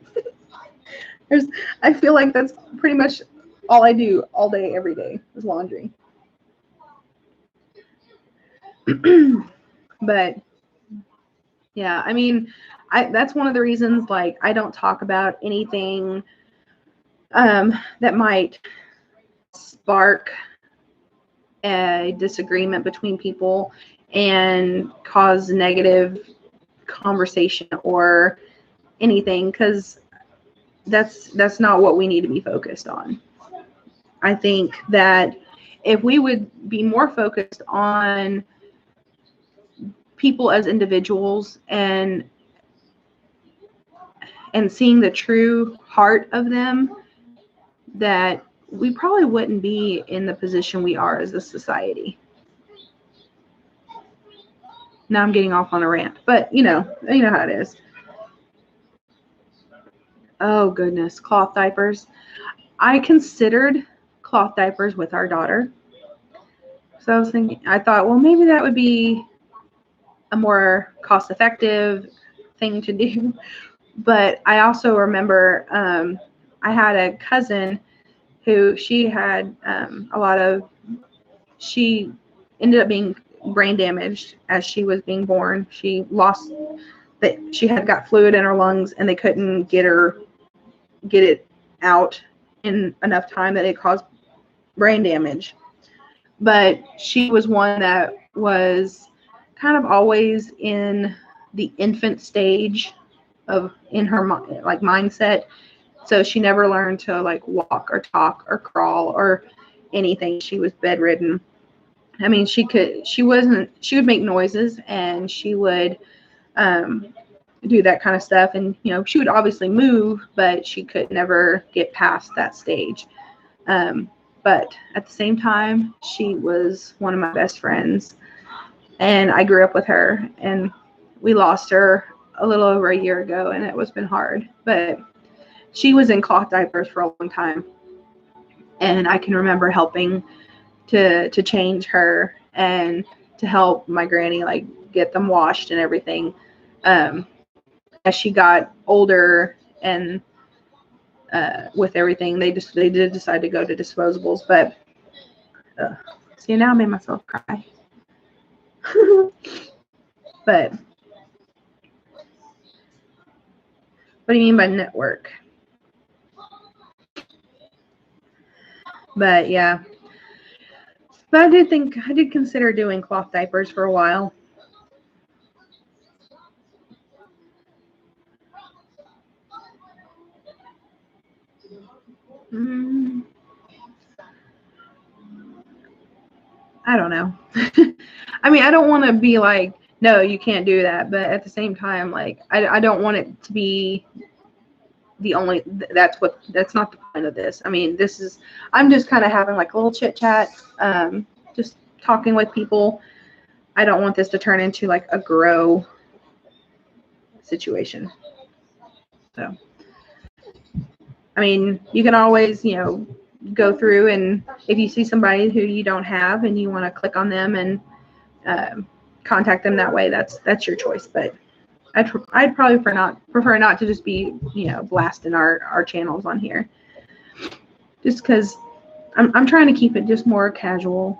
I feel like that's pretty much all I do all day, every day, is laundry. But yeah, I mean, that's one of the reasons, like, I don't talk about anything that might spark a disagreement between people. and cause negative conversation or anything, because that's not what we need to be focused on. I think that if we would be more focused on people as individuals and seeing the true heart of them, that we probably wouldn't be in the position we are as a society. Now I'm getting off on a rant, but you know how it is. Oh goodness, cloth diapers. I considered cloth diapers with our daughter. So I thought, well, maybe that would be a more cost-effective thing to do. But I also remember I had a cousin who she had she ended up being brain damaged as she was being born. She had got fluid in her lungs, and they couldn't get it out in enough time that it caused brain damage. But she was one that was kind of always in the infant stage in her mindset. So she never learned to like walk or talk or crawl or anything. She was bedridden. I mean, she would make noises, and she would do that kind of stuff. And, she would obviously move, but she could never get past that stage. But at the same time, she was one of my best friends, and I grew up with her, and we lost her a little over a year ago, and it's been hard. But she was in cloth diapers for a long time, and I can remember helping to change her and to help my granny like get them washed and everything. As she got older and with everything, they did decide to go to disposables. But see, now I made myself cry. But what do you mean by network? But yeah. But I did consider doing cloth diapers for a while. I don't know. I mean, I don't want to be like, no, you can't do that. But at the same time, like, I don't want it to be the only, that's not the point of this. I mean, I'm just kind of having like a little chit chat, just talking with people. I don't want this to turn into like a grow situation. So, I mean, you can always, go through, and if you see somebody who you don't have and you want to click on them and contact them that way, that's your choice. But I'd probably prefer not to just be, blasting our channels on here, just because I'm trying to keep it just more casual.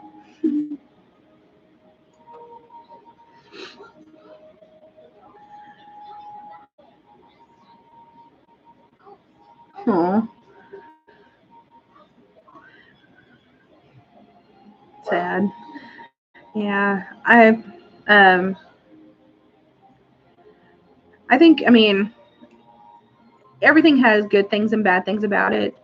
Aw. Sad. Yeah, I think, I mean, everything has good things and bad things about it.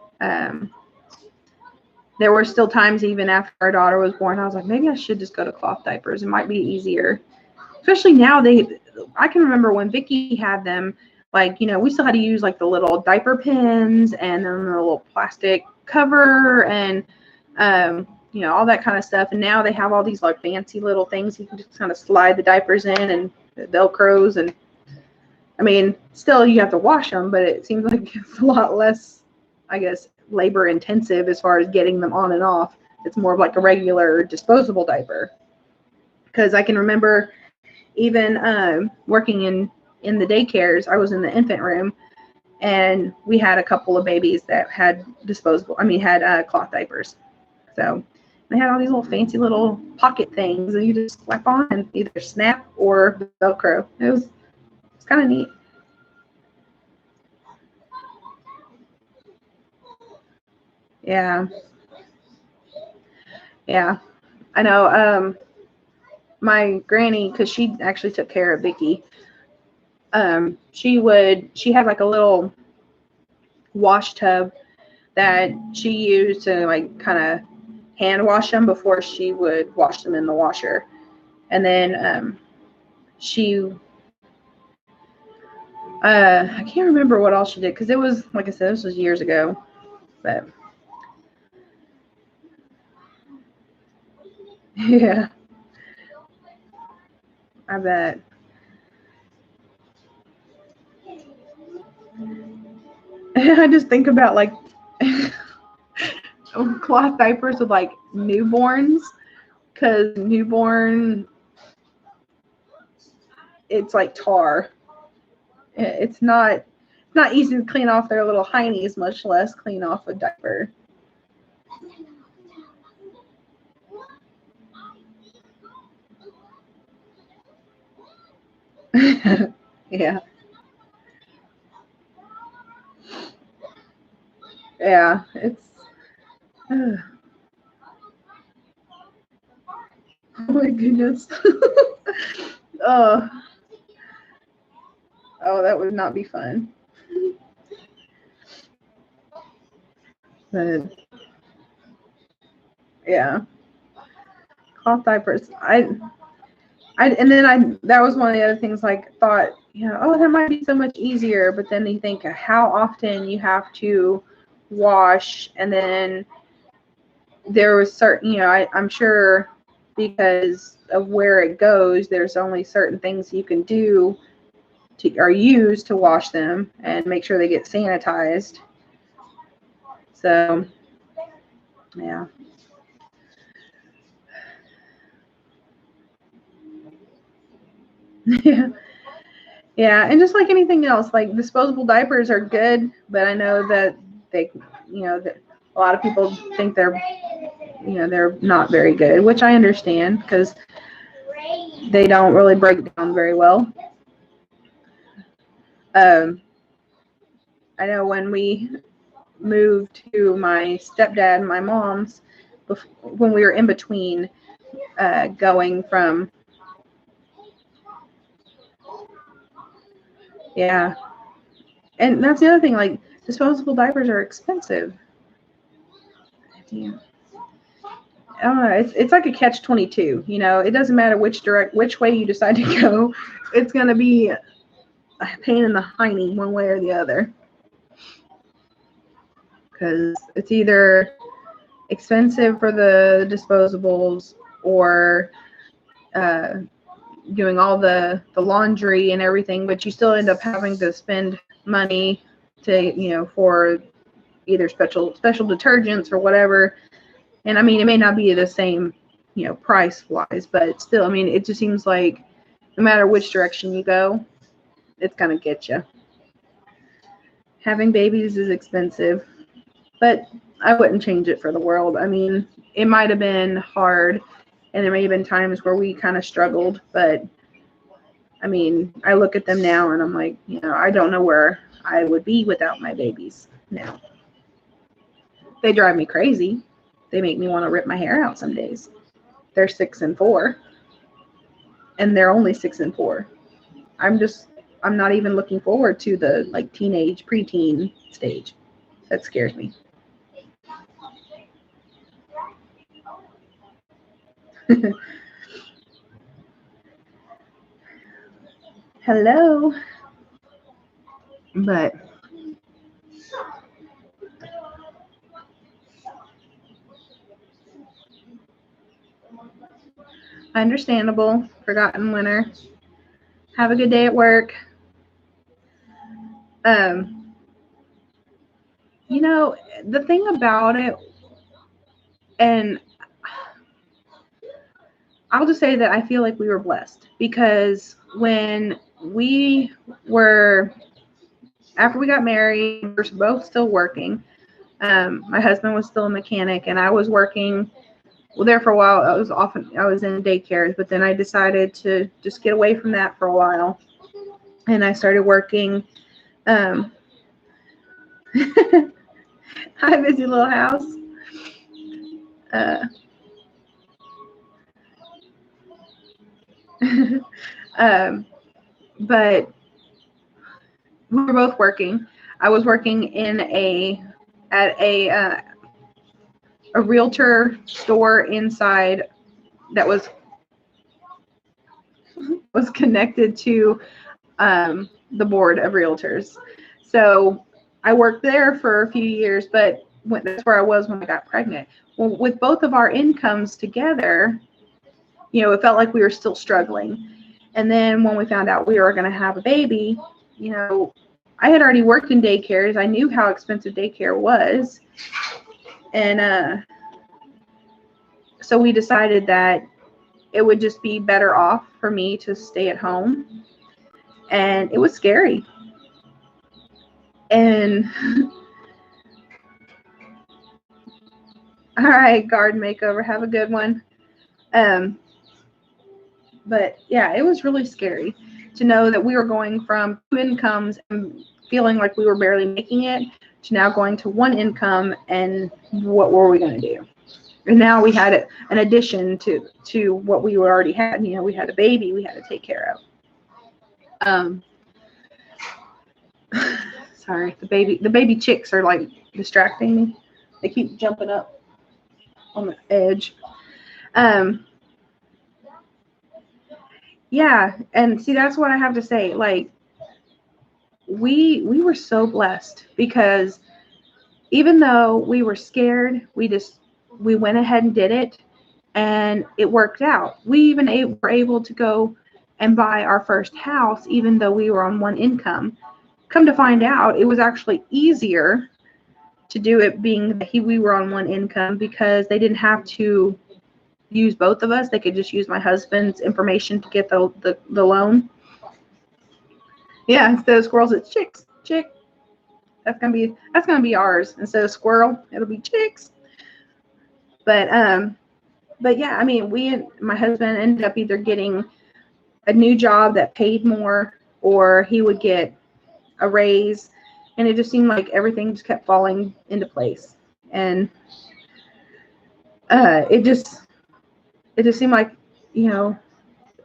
There were still times even after our daughter was born, I was like, maybe I should just go to cloth diapers. It might be easier. Especially now, I can remember when Vicky had them, like, we still had to use like the little diaper pins and then the little plastic cover and, all that kind of stuff. And now they have all these like fancy little things. You can just kind of slide the diapers in and Velcros. And I mean, still you have to wash them, but it seems like it's a lot less, I guess, labor intensive as far as getting them on and off. It's more of like a regular disposable diaper. Because I can remember even working in the daycares, I was in the infant room, and we had a couple of babies that had cloth diapers. So they had all these little fancy little pocket things that you just slap on and either snap or Velcro. It's kind of neat. Yeah. Yeah. I know. my granny, because she actually took care of Vicky, she had like a little wash tub that she used to like kind of hand wash them before she would wash them in the washer. And then I can't remember what all she did, because it was, like I said, this was years ago. But yeah, I bet. I just think about like cloth diapers with like newborns, because newborn, it's like tar. It's not easy to clean off their little heinies, much less clean off a diaper. Yeah. Yeah, it's oh my goodness. Oh, that would not be fun. But yeah, cloth diapers. That was one of the other things, like, thought, oh, that might be so much easier, but then you think how often you have to wash, and then there was certain, I'm sure because of where it goes, there's only certain things you can do or use to wash them and make sure they get sanitized. So, yeah. Yeah. Yeah, and just like anything else, like disposable diapers are good, but I know that they, that a lot of people think they're not very good, which I understand, because they don't really break down very well. I know when we moved to my stepdad and my mom's, when we were in between going from, yeah, and that's the other thing, like disposable diapers are expensive. Yeah. I don't know. It's like a catch-22. It doesn't matter which way you decide to go. It's gonna be a pain in the hiney one way or the other. Because it's either expensive for the disposables, or doing all the laundry and everything, but you still end up having to spend money to for either special detergents or whatever. And I mean, it may not be the same, price wise, but still, I mean, it just seems like no matter which direction you go, it's going to get you. Having babies is expensive, but I wouldn't change it for the world. I mean, it might have been hard, and there may have been times where we kind of struggled, but I mean, I look at them now and I'm like, I don't know where I would be without my babies now. They drive me crazy. They make me want to rip my hair out some days. They're 6 and 4, and they're only 6 and 4. I'm not even looking forward to the like teenage, preteen stage. That scares me. Hello. But understandable. Forgotten winter. Have a good day at work. The thing about it, and I'll just say that I feel like we were blessed, because when we were, after we got married, we were both still working. My husband was still a mechanic, and I was working. Well, there for a while, I was in daycares, but then I decided to just get away from that for a while, and I started working. Hi, busy little house. But we were both working. I was working at a realtor store inside that was connected to the board of realtors. So I worked there for a few years, but that's where I was when I got pregnant. Well, with both of our incomes together, it felt like we were still struggling. And then when we found out we were going to have a baby, I had already worked in daycares. I knew how expensive daycare was. And so we decided that it would just be better off for me to stay at home. And it was scary. And all right, garden makeover, have a good one. But yeah, it was really scary to know that we were going from 2 incomes and feeling like we were barely making it to now going to 1 income, and what were we going to do? And now we had an addition to what we already had. We had a baby we had to take care of. Sorry, the baby chicks are like distracting me. They keep jumping up on the edge. Yeah, and see, that's what I have to say. Like, we were so blessed, because even though we were scared, we went ahead and did it, and it worked out. We even were able to go and buy our first house, even though we were on 1 income. Come to find out, it was actually easier to do it being that we were on 1 income, because they didn't have to use both of us. They could just use my husband's information to get the loan. Yeah, instead of squirrels, it's chicks. Chick. That's gonna be ours. Instead of squirrel, it'll be chicks. But yeah, I mean, my husband ended up either getting a new job that paid more, or he would get a raise, and it just seemed like everything just kept falling into place. And it just seemed like,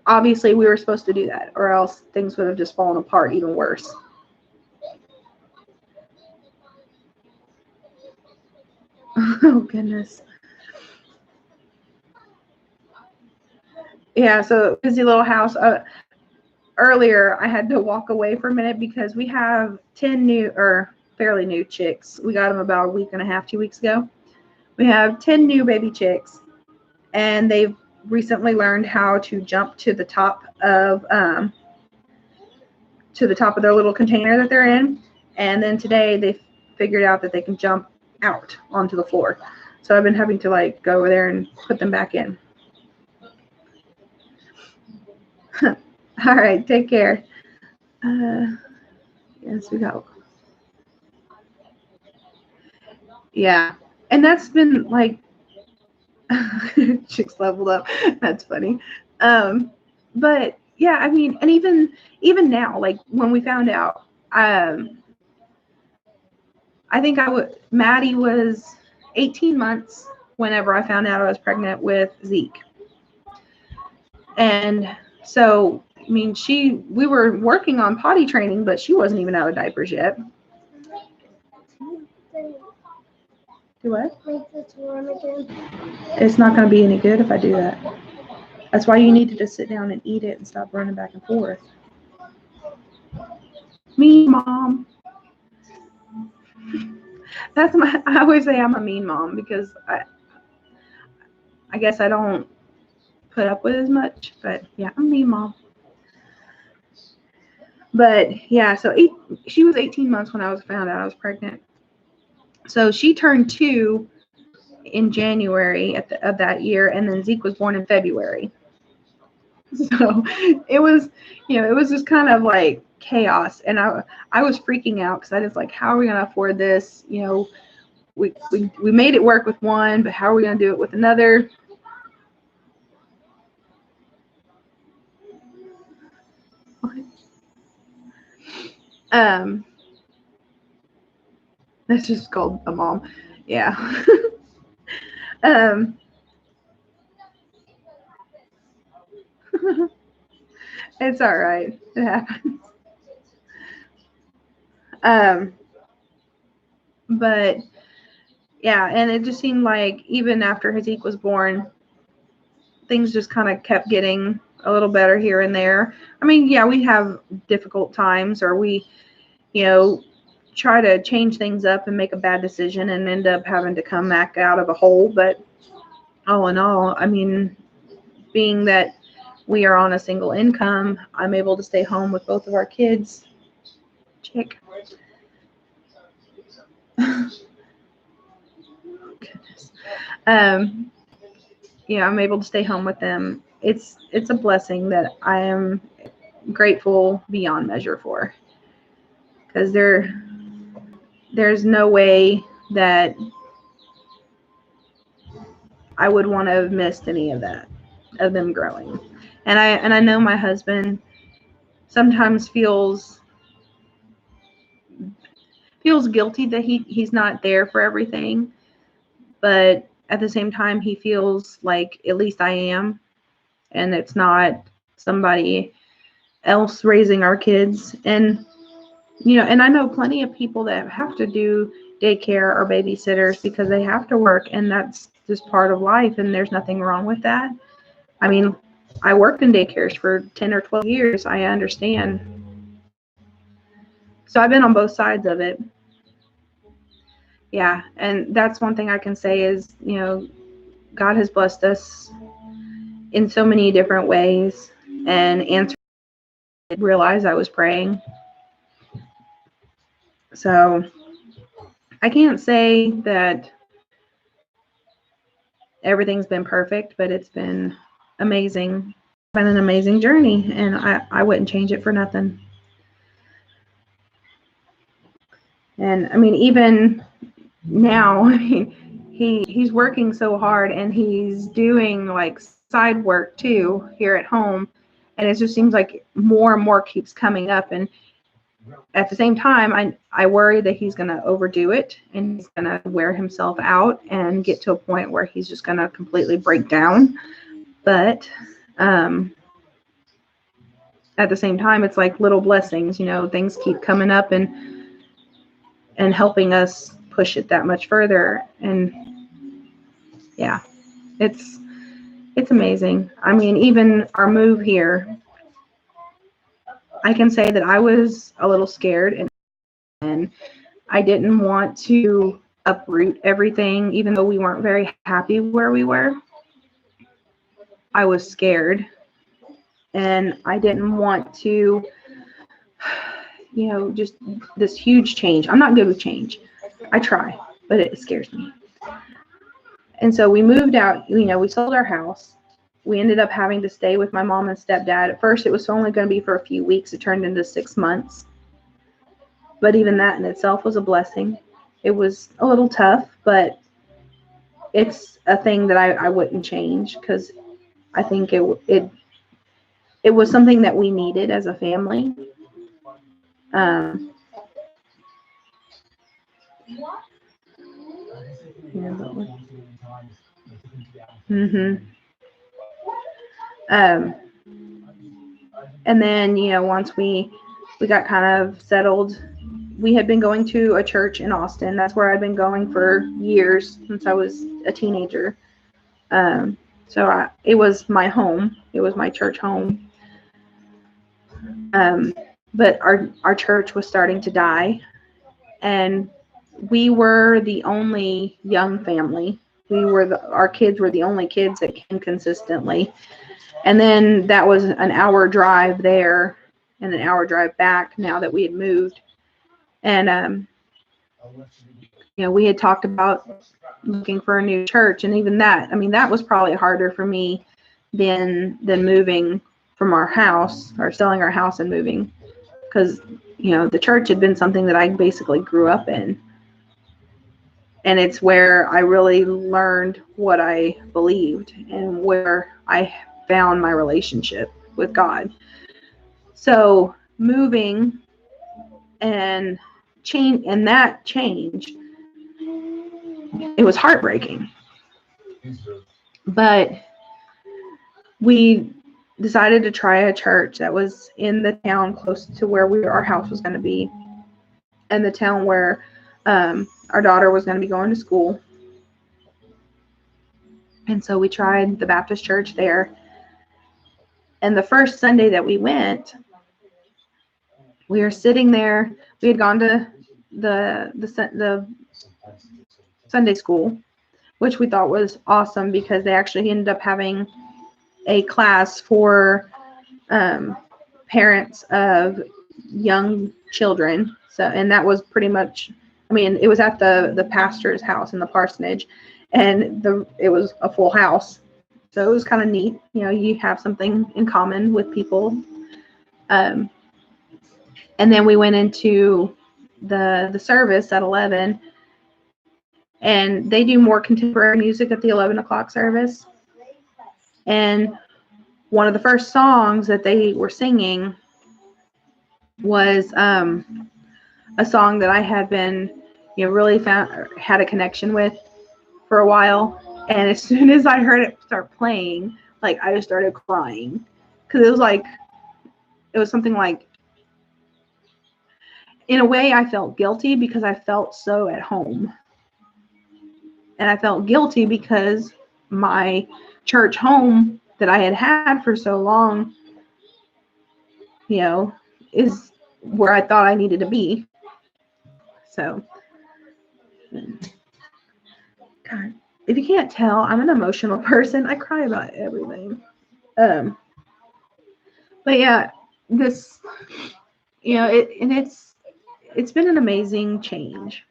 obviously we were supposed to do that, or else things would have just fallen apart even worse. Oh, goodness. Yeah, so busy little house. Earlier, I had to walk away for a minute because we have 10 new, or fairly new chicks. We got them about a week and a half, 2 weeks ago. We have 10 new baby chicks, and they've recently learned how to jump to the top of their little container that they're in. And then today they figured out that they can jump out onto the floor. So I've been having to go over there and put them back in. All right, take care. Yes, we go. Yeah, and that's been chicks leveled up. That's funny. But yeah, I mean, and even now, when we found out, I think Maddie was 18 months whenever I found out I was pregnant with Zeke. And so, I mean, we were working on potty training, but she wasn't even out of diapers yet. Do what? Make this warm again. It's not going to be any good if I do that. That's why you need to just sit down and eat it and stop running back and forth. Mean mom. I always say I'm a mean mom, because I guess I don't put up with as much, but yeah, I'm a mean mom. But yeah, so she was 18 months when I found out I was pregnant. So she turned 2 in January of that year, and then Zeke was born in February. So it was just kind of like chaos, and I was freaking out, because I was like, how are we going to afford this? We made it work with one, but how are we going to do it with another? That's just called a mom. Yeah. It's all right. It happens. But yeah, and it just seemed like even after Hazik was born, things just kind of kept getting a little better here and there. I mean, yeah, we have difficult times, or we, try to change things up and make a bad decision and end up having to come back out of a hole. But all in all, I mean, being that we are on a single income, I'm able to stay home with both of our kids. Chick. Goodness. I'm able to stay home with them. It's a blessing that I am grateful beyond measure for, because there's no way that I would want to have missed any of that, of them growing. And I know my husband sometimes feels guilty that he's not there for everything, but at the same time he feels like at least I am, and it's not somebody else raising our kids. And and I know plenty of people that have to do daycare or babysitters because they have to work, and that's just part of life, and there's nothing wrong with that. I mean, I worked in daycares for 10 or 12 years. I understand. So I've been on both sides of it. Yeah, and that's one thing I can say is, God has blessed us in so many different ways, and answered. I realized I was praying. So I can't say that everything's been perfect, but it's been amazing. It's been an amazing journey, and I wouldn't change it for nothing. And I mean, even now, he's working so hard, and he's doing like side work too here at home, and it just seems like more and more keeps coming up. And at the same time, I worry that he's going to overdo it, and he's going to wear himself out and get to a point where he's just going to completely break down. But at the same time, it's like little blessings, things keep coming up and helping us push it that much further. And yeah, it's amazing. I mean, even our move here, I can say that I was a little scared, and I didn't want to uproot everything, even though we weren't very happy where we were. I was scared, and I didn't want to, just this huge change. I'm not good with change. I try, but it scares me. And so we moved out, we sold our house. We ended up having to stay with my mom and stepdad. At first, it was only going to be for a few weeks. It turned into 6 months. But even that in itself was a blessing. It was a little tough, but it's a thing that I wouldn't change, because I think it was something that we needed as a family. And then, once we got kind of settled, we had been going to a church in Austin. That's where I'd been going for years, since I was a teenager. So it was my home. It was my church home. But our church was starting to die, and we were the only young family. Our kids were the only kids that came consistently. And then that was an hour drive there and an hour drive back now that we had moved. And, we had talked about looking for a new church. And even that, I mean, that was probably harder for me than moving from our house, or selling our house and moving. Because, the church had been something that I basically grew up in. And it's where I really learned what I believed, and where I found my relationship with God. So moving and that change, it was heartbreaking. But we decided to try a church that was in the town close to where our house was going to be, and the town where our daughter was going to be going to school. And so we tried the Baptist church there. And the first Sunday that we went, we were sitting there. We had gone to the Sunday school, which we thought was awesome because they actually ended up having a class for parents of young children. So, and that was pretty much, I mean, it was at the pastor's house in the parsonage, and it was a full house. So it was kind of neat. You know, you have something in common with people. And then we went into the service at 11, and they do more contemporary music at the 11 o'clock service. And one of the first songs that they were singing was a song that I had been, really had a connection with for a while. And as soon as I heard it start playing, like, I just started crying, because it was something like, in a way, I felt guilty because I felt so at home. And I felt guilty because my church home that I had for so long, is where I thought I needed to be. So, God, if you can't tell, I'm an emotional person. I cry about everything. But yeah, this, it's been an amazing change.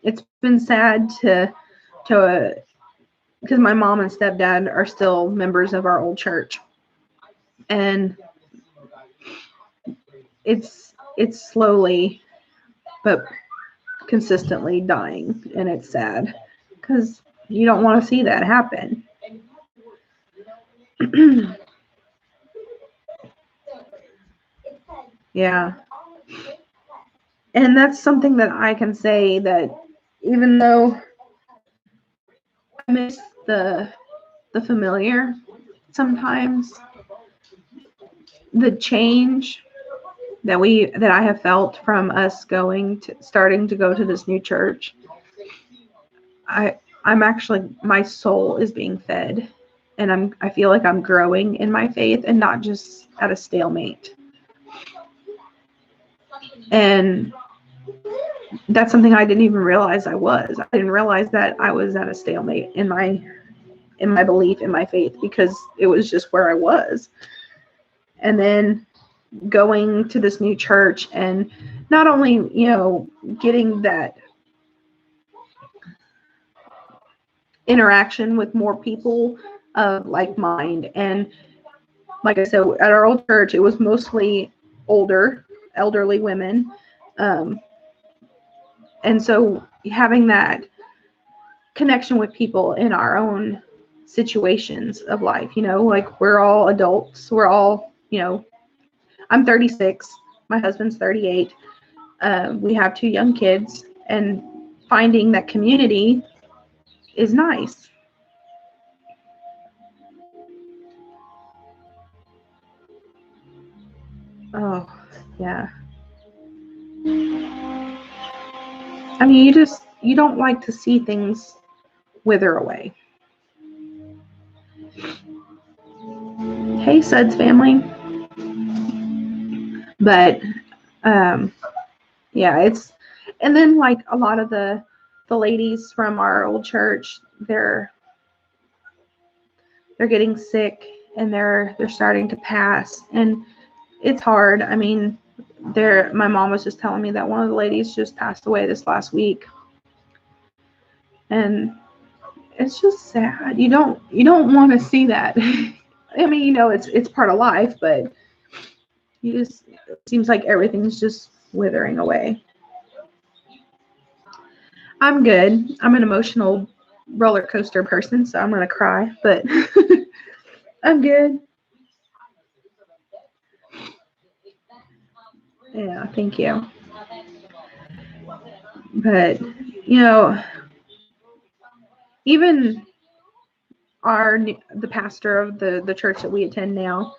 It's been sad because my mom and stepdad are still members of our old church, and it's slowly but consistently dying, and it's sad because you don't want to see that happen. Yeah. And that's something that I can say, that even though I miss the familiar sometimes, the change that I have felt from us starting to go to this new church, I'm actually, my soul is being fed, and I feel like I'm growing in my faith and not just at a stalemate. And that's something I didn't even realize I was. I didn't realize that I was at a stalemate in my belief, in my faith, because it was just where I was. And then going to this new church, and not only, getting that interaction with more people of like mind. And like I said, at our old church, it was mostly elderly women. And so having that connection with people in our own situations of life, like, we're all adults. We're all, I'm 36. My husband's 38. We have 2 young kids, and finding that community is nice. Oh, yeah. I mean, you don't like to see things wither away. Hey, Suds family. But, yeah, and then, like, a lot of the ladies from our old church, they're getting sick, and they're starting to pass, and it's hard. I mean, my mom was just telling me that one of the ladies just passed away this last week, and it's just sad. You don't want to see that. I mean, it's part of life, but it seems like everything's just withering away. I'm good. I'm an emotional roller coaster person, so I'm gonna cry, but I'm good. Yeah, thank you. But, even the pastor of the church that we attend now,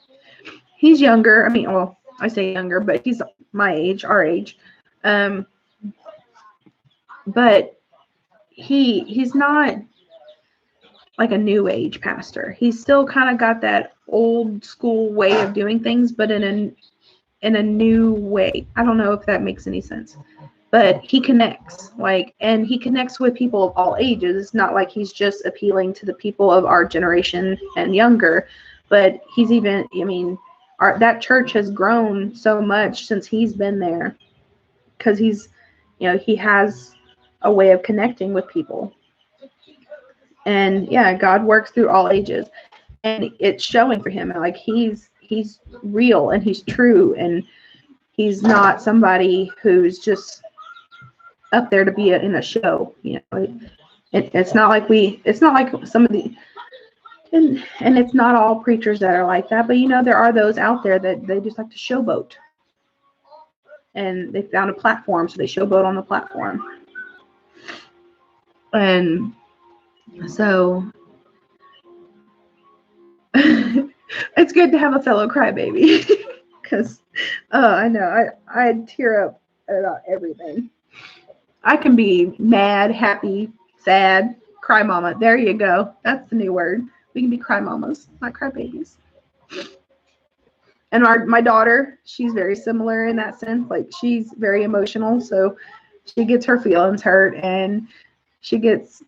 he's younger. I mean, well, I say younger, but he's my age, our age. But he's not like a new age pastor. He's still kind of got that old school way of doing things, but in a new way. I don't know if that makes any sense. But he connects, and he connects with people of all ages. It's not like he's just appealing to the people of our generation and younger, but he's even, I mean, that church has grown so much since he's been there, because he's, he has a way of connecting with people. And yeah, God works through all ages, and it's showing for him. Like he's real and he's true, and he's not somebody who's just up there to be in a show. It's not like some of the, and it's not all preachers that are like that, but there are those out there that they just like to showboat, and they found a platform, so they showboat on the platform. And so it's good to have a fellow crybaby, because I know I tear up about everything. I can be mad, happy, sad, cry mama. There you go. That's the new word. We can be cry mamas, not cry babies. And my daughter, she's very similar in that sense. Like, she's very emotional, so she gets her feelings hurt, and she gets,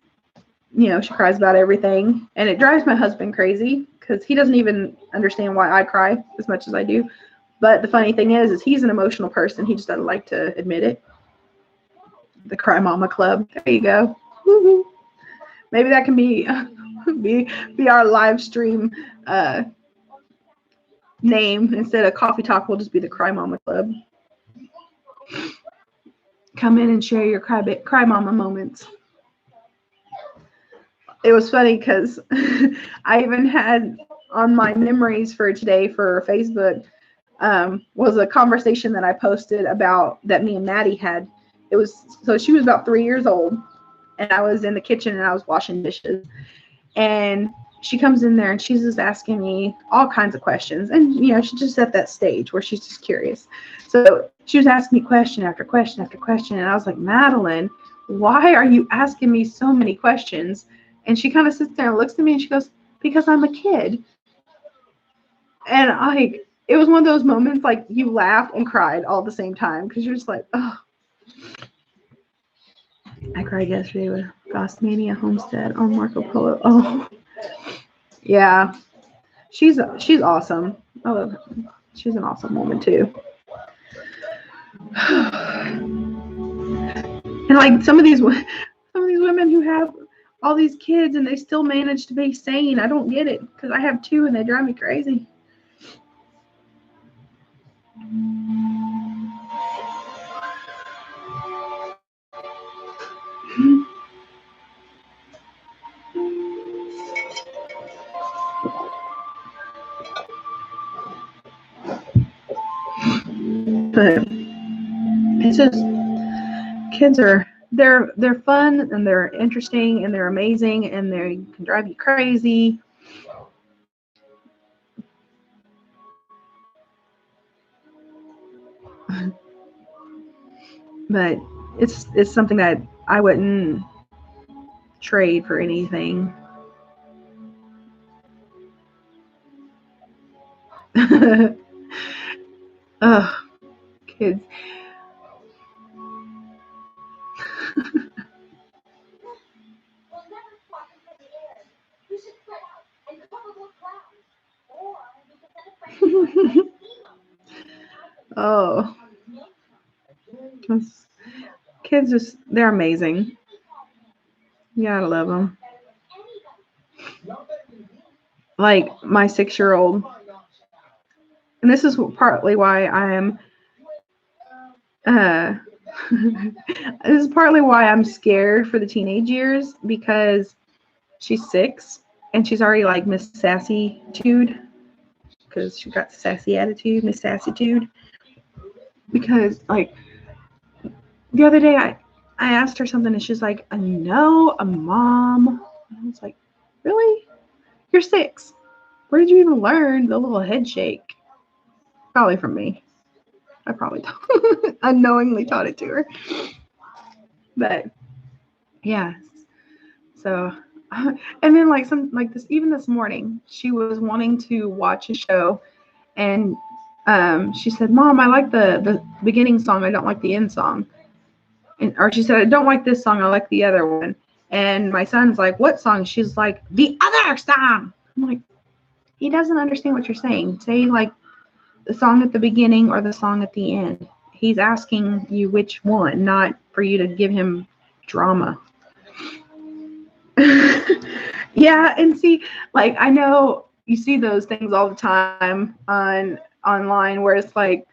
she cries about everything. And it drives my husband crazy, because he doesn't even understand why I cry as much as I do. But the funny thing is he's an emotional person. He just doesn't like to admit it. The Cry Mama Club. There you go. Woo-hoo. Maybe that can be our live stream name. Instead of Coffee Talk, we'll just be the Cry Mama Club. Come in and share your cry mama moments. It was funny because I even had on my memories for today for Facebook was a conversation that I posted about that me and Maddie had. So she was about 3 years old, and I was in the kitchen and I was washing dishes, and she comes in there and she's just asking me all kinds of questions. And she's just at that stage where she's just curious. So she was asking me question after question after question, and I was like, Madeline, why are you asking me so many questions? And she kind of sits there and looks at me and she goes, because I'm a kid. And it was one of those moments, like, you laughed and cried all at the same time, because you're just like, oh. I cried yesterday with Gosmania Homestead on Marco Polo. Oh, yeah. She's awesome. I love her. She's an awesome woman too. And like some of these women who have all these kids and they still manage to be sane. I don't get it, because I have 2 and they drive me crazy. But it's just, kids they're fun and they're interesting and they're amazing and they can drive you crazy. But it's something that I wouldn't trade for anything. Oh, kids. Oh, kids they're amazing. You gotta love them. Like my 6-year-old, and this is partly why I'm this is partly why I'm scared for the teenage years, because she's 6 and she's already like Miss Sassy-tude, because she got sassy attitude, Miss Sassy-tude. Because like the other day I asked her something and she's like, no, a mom. And I was like, really? You're 6. Where did you even learn the little head shake? Probably from me. I probably unknowingly taught it to her. But yeah. So, and then like even this morning, she was wanting to watch a show, and she said, "Mom, I like the beginning song. I don't like the end song." Or she said, "I don't like this song. I like the other one." And my son's like, "What song?" She's like, "The other song." I'm like, he doesn't understand what you're saying. Say like the song at the beginning or the song at the end. He's asking you which one, not for you to give him drama. Yeah, and see, like I know you see those things all the time online where it's like,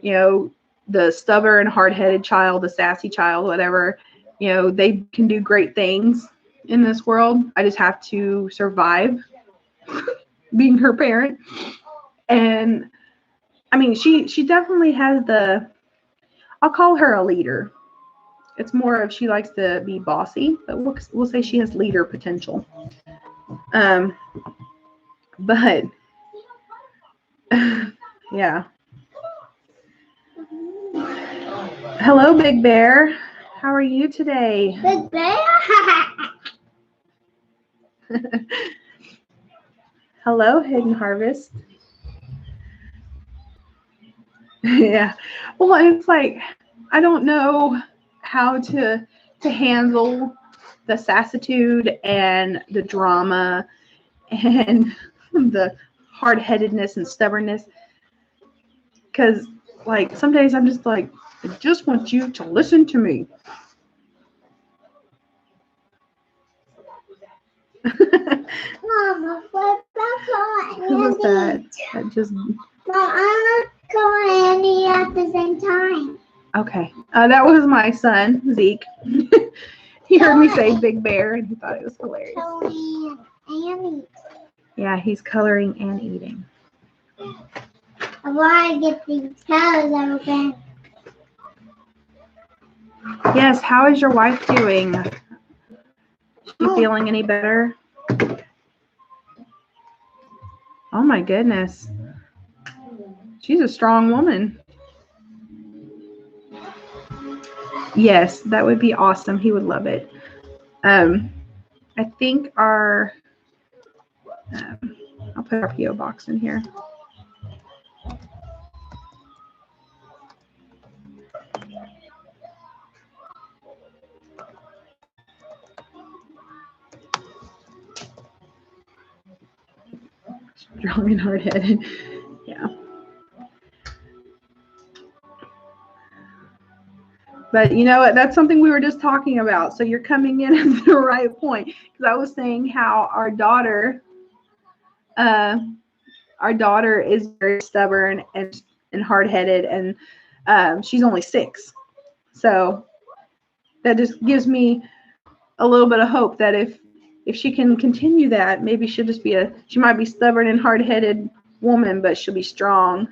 the stubborn, hard-headed child, the sassy child, whatever, they can do great things in this world. I just have to survive being her parent. And I mean, she definitely has I'll call her a leader. It's more of she likes to be bossy, but we'll say she has leader potential. But yeah. Hello, Big Bear. How are you today? Big Bear. Hello, Hidden Harvest. Yeah. Well, it's like I don't know how to handle the sassitude and the drama and the hard-headedness and stubbornness, because like some days I'm just like, I just want you to listen to me. Mama, what about Who was that? That just Mom, I'm not going Andy at the same time. okay. That was my son Zeke. He heard me say Big Bear and he thought it was hilarious. Coloring and Yeah, he's coloring and eating. I want to get these colors open. Yes, how is your wife doing? Is she feeling any better? Oh my goodness. She's a strong woman. Yes, that would be awesome. He would love it. I think I'll put our PO box in here. Strong and hard-headed. Yeah. But you know what? That's something we were just talking about. So you're coming in at the right point. Because I was saying how our daughter is very stubborn and hard-headed, and she's only 6. So that just gives me a little bit of hope that if she can continue that, maybe she might be stubborn and hard-headed woman, but she'll be strong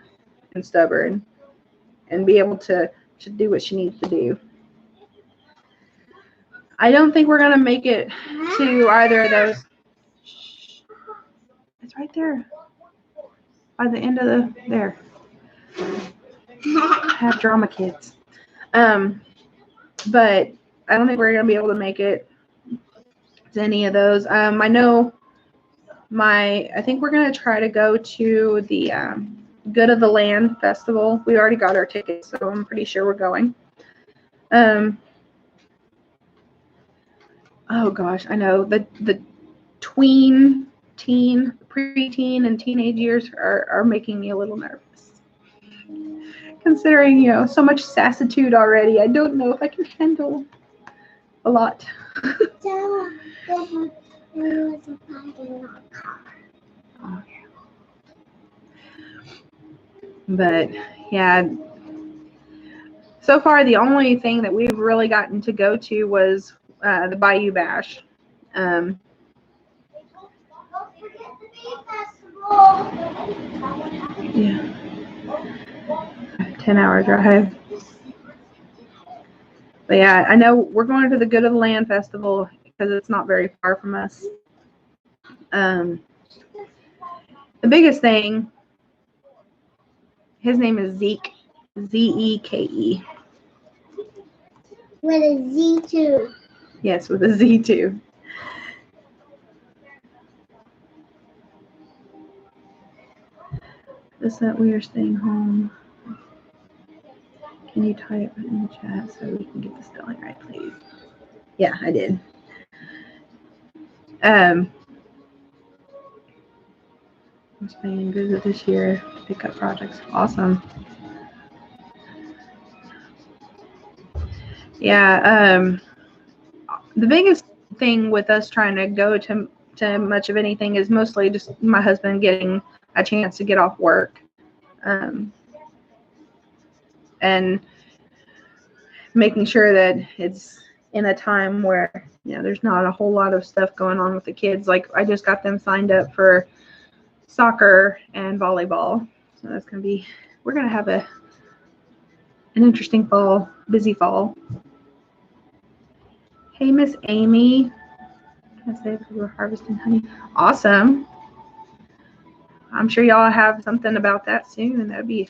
and stubborn and be able to do what she needs to do. I don't think we're gonna make it to either of those. It's right there by the end of there. I have drama kids. But I don't think we're gonna be able to make it to any of those. I know I think we're gonna try to go to the Good of the Land Festival. We already got our tickets, so I'm pretty sure we're going. Oh gosh, I know the preteen and teenage years are making me a little nervous. Considering, so much sassitude already, I don't know if I can handle a lot. But yeah, so far the only thing that we've really gotten to go to was the Bayou Bash. Yeah, 10-hour drive. But yeah, I know we're going to the Good of the Land Festival because it's not very far from us. The biggest thing His name is Zeke, Z-E-K-E. With a Z too. Yes, with a Z too. Just that we are staying home. Can you type in the chat so we can get the spelling right, please? Yeah, I did. I'm staying visit this year to pick up projects. Awesome. Yeah, the biggest thing with us trying to go to much of anything is mostly just my husband getting a chance to get off work, and making sure that it's in a time where, you know, there's not a whole lot of stuff going on with the kids. Like, I just got them signed up for soccer and volleyball, so that's gonna be, we're gonna have an interesting fall, busy fall. Hey, Miss Amy. I say we were harvesting honey. Awesome. I'm sure y'all have something about that soon, and that'd be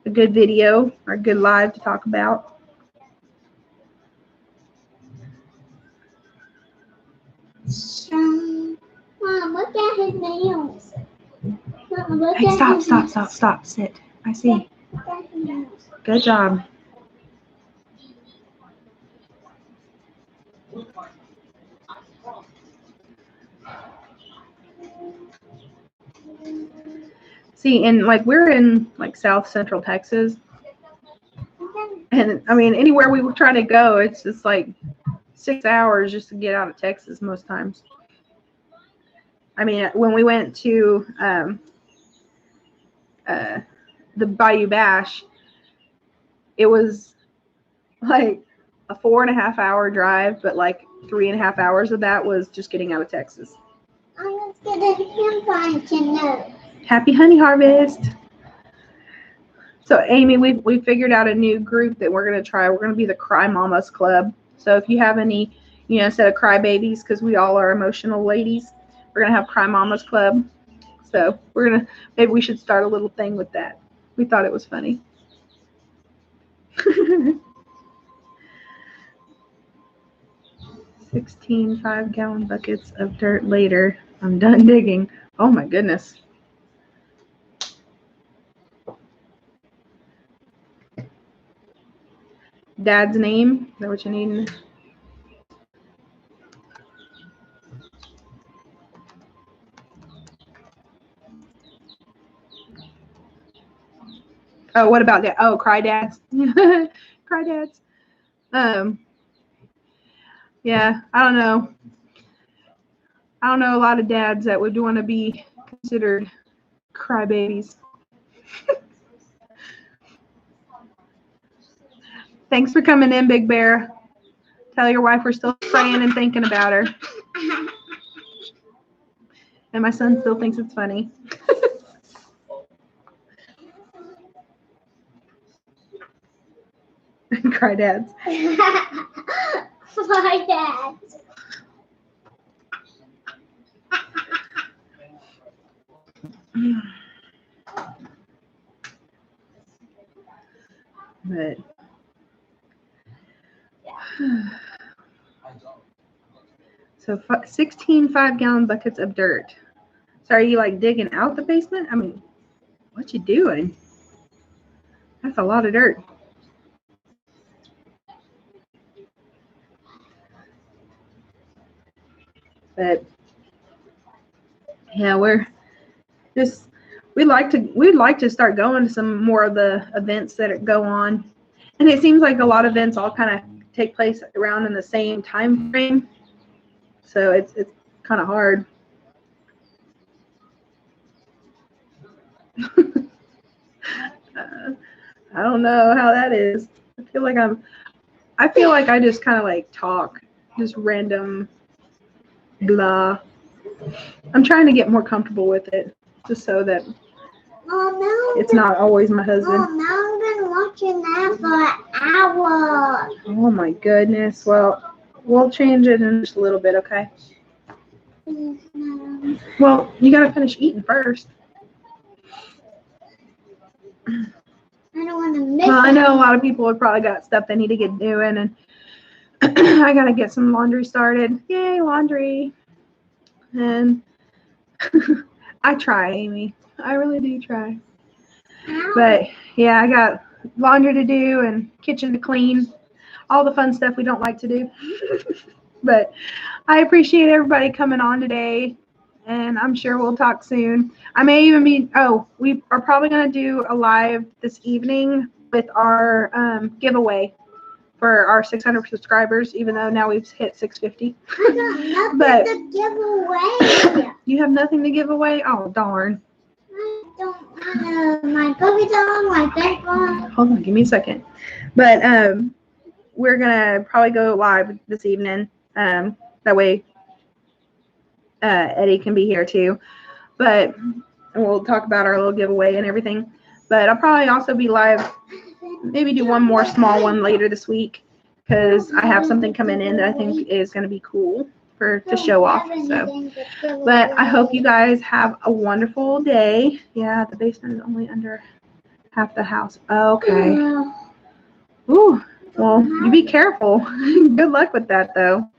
a good video or a good live to talk about. Mom, look at his nails. Mom, look Hey, at stop. Sit. I see. Good job. See, and like, we're in like South Central Texas, and I mean, anywhere we try to go, it's just like 6 hours just to get out of Texas most times. I mean, when we went to the Bayou Bash, it was like a 4.5 hour drive, but like 3.5 hours of that was just getting out of Texas. I'm just gonna him to know. Happy honey harvest. So Amy, we figured out a new group that we're gonna try. We're gonna be the Cry Mamas Club. So if you have any, you know, instead of cry babies, because we all are emotional ladies, we're gonna have Cry Mamas Club. So we're gonna, maybe we should start a little thing with that. We thought it was funny. 16 5-gallon buckets of dirt later. I'm done digging. Oh my goodness. Dad's name? Is that what you need? Oh, what about that? Oh, cry dads. Cry dads. Yeah, I don't know. I don't know a lot of dads that would want to be considered crybabies. Thanks for coming in, Big Bear. Tell your wife we're still praying and thinking about her. And my son still thinks it's funny. Cry dads. My dad. But so 16 5-gallon buckets of dirt. So are you like digging out the basement? I mean, what you doing? That's a lot of dirt. But yeah, we'd like to start going to some more of the events that go on. And it seems like a lot of events all kind of take place around in the same time frame. So it's kind of hard. I don't know how that is. I feel like I just kind of like talk, just random blah. I'm trying to get more comfortable with it, just so that it's not always my husband. Oh, now I'm gonna watch that for an hour. Oh my goodness. Well, we'll change it in just a little bit, okay? Yes, Mom. Well, you gotta finish eating first. I don't want to miss Well, I it. know a lot of people have probably got stuff they need to get doing, and I gotta get some laundry started. Yay, laundry! And I try, Amy. I really do try. But yeah, I got laundry to do and kitchen to clean. All the fun stuff we don't like to do. But I appreciate everybody coming on today, and I'm sure we'll talk soon. I may even be, we are probably going to do a live this evening with our giveaway for our 600 subscribers, even though now we've hit 650. I got nothing But to give away. you have nothing to give away? Oh, darn. I don't want my puppy dog, my bed bug. Hold on, give me a second. But we're going to probably go live this evening. That way Eddie can be here too. But we'll talk about our little giveaway and everything. But I'll probably also be live, maybe do one more small one later this week, because I have something coming in that I think is going to be cool to show off. So, but I hope you guys have a wonderful day. Yeah, the basement is only under half the house. Okay. Ooh. Well, you be careful. Good luck with that, though.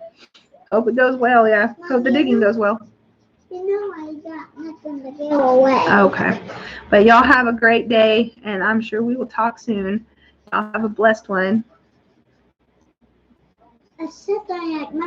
Hope it goes well. Yeah. Hope the digging goes well. You know I got nothing to give away. Okay. But y'all have a great day, and I'm sure we will talk soon. Y'all have a blessed one. I said that my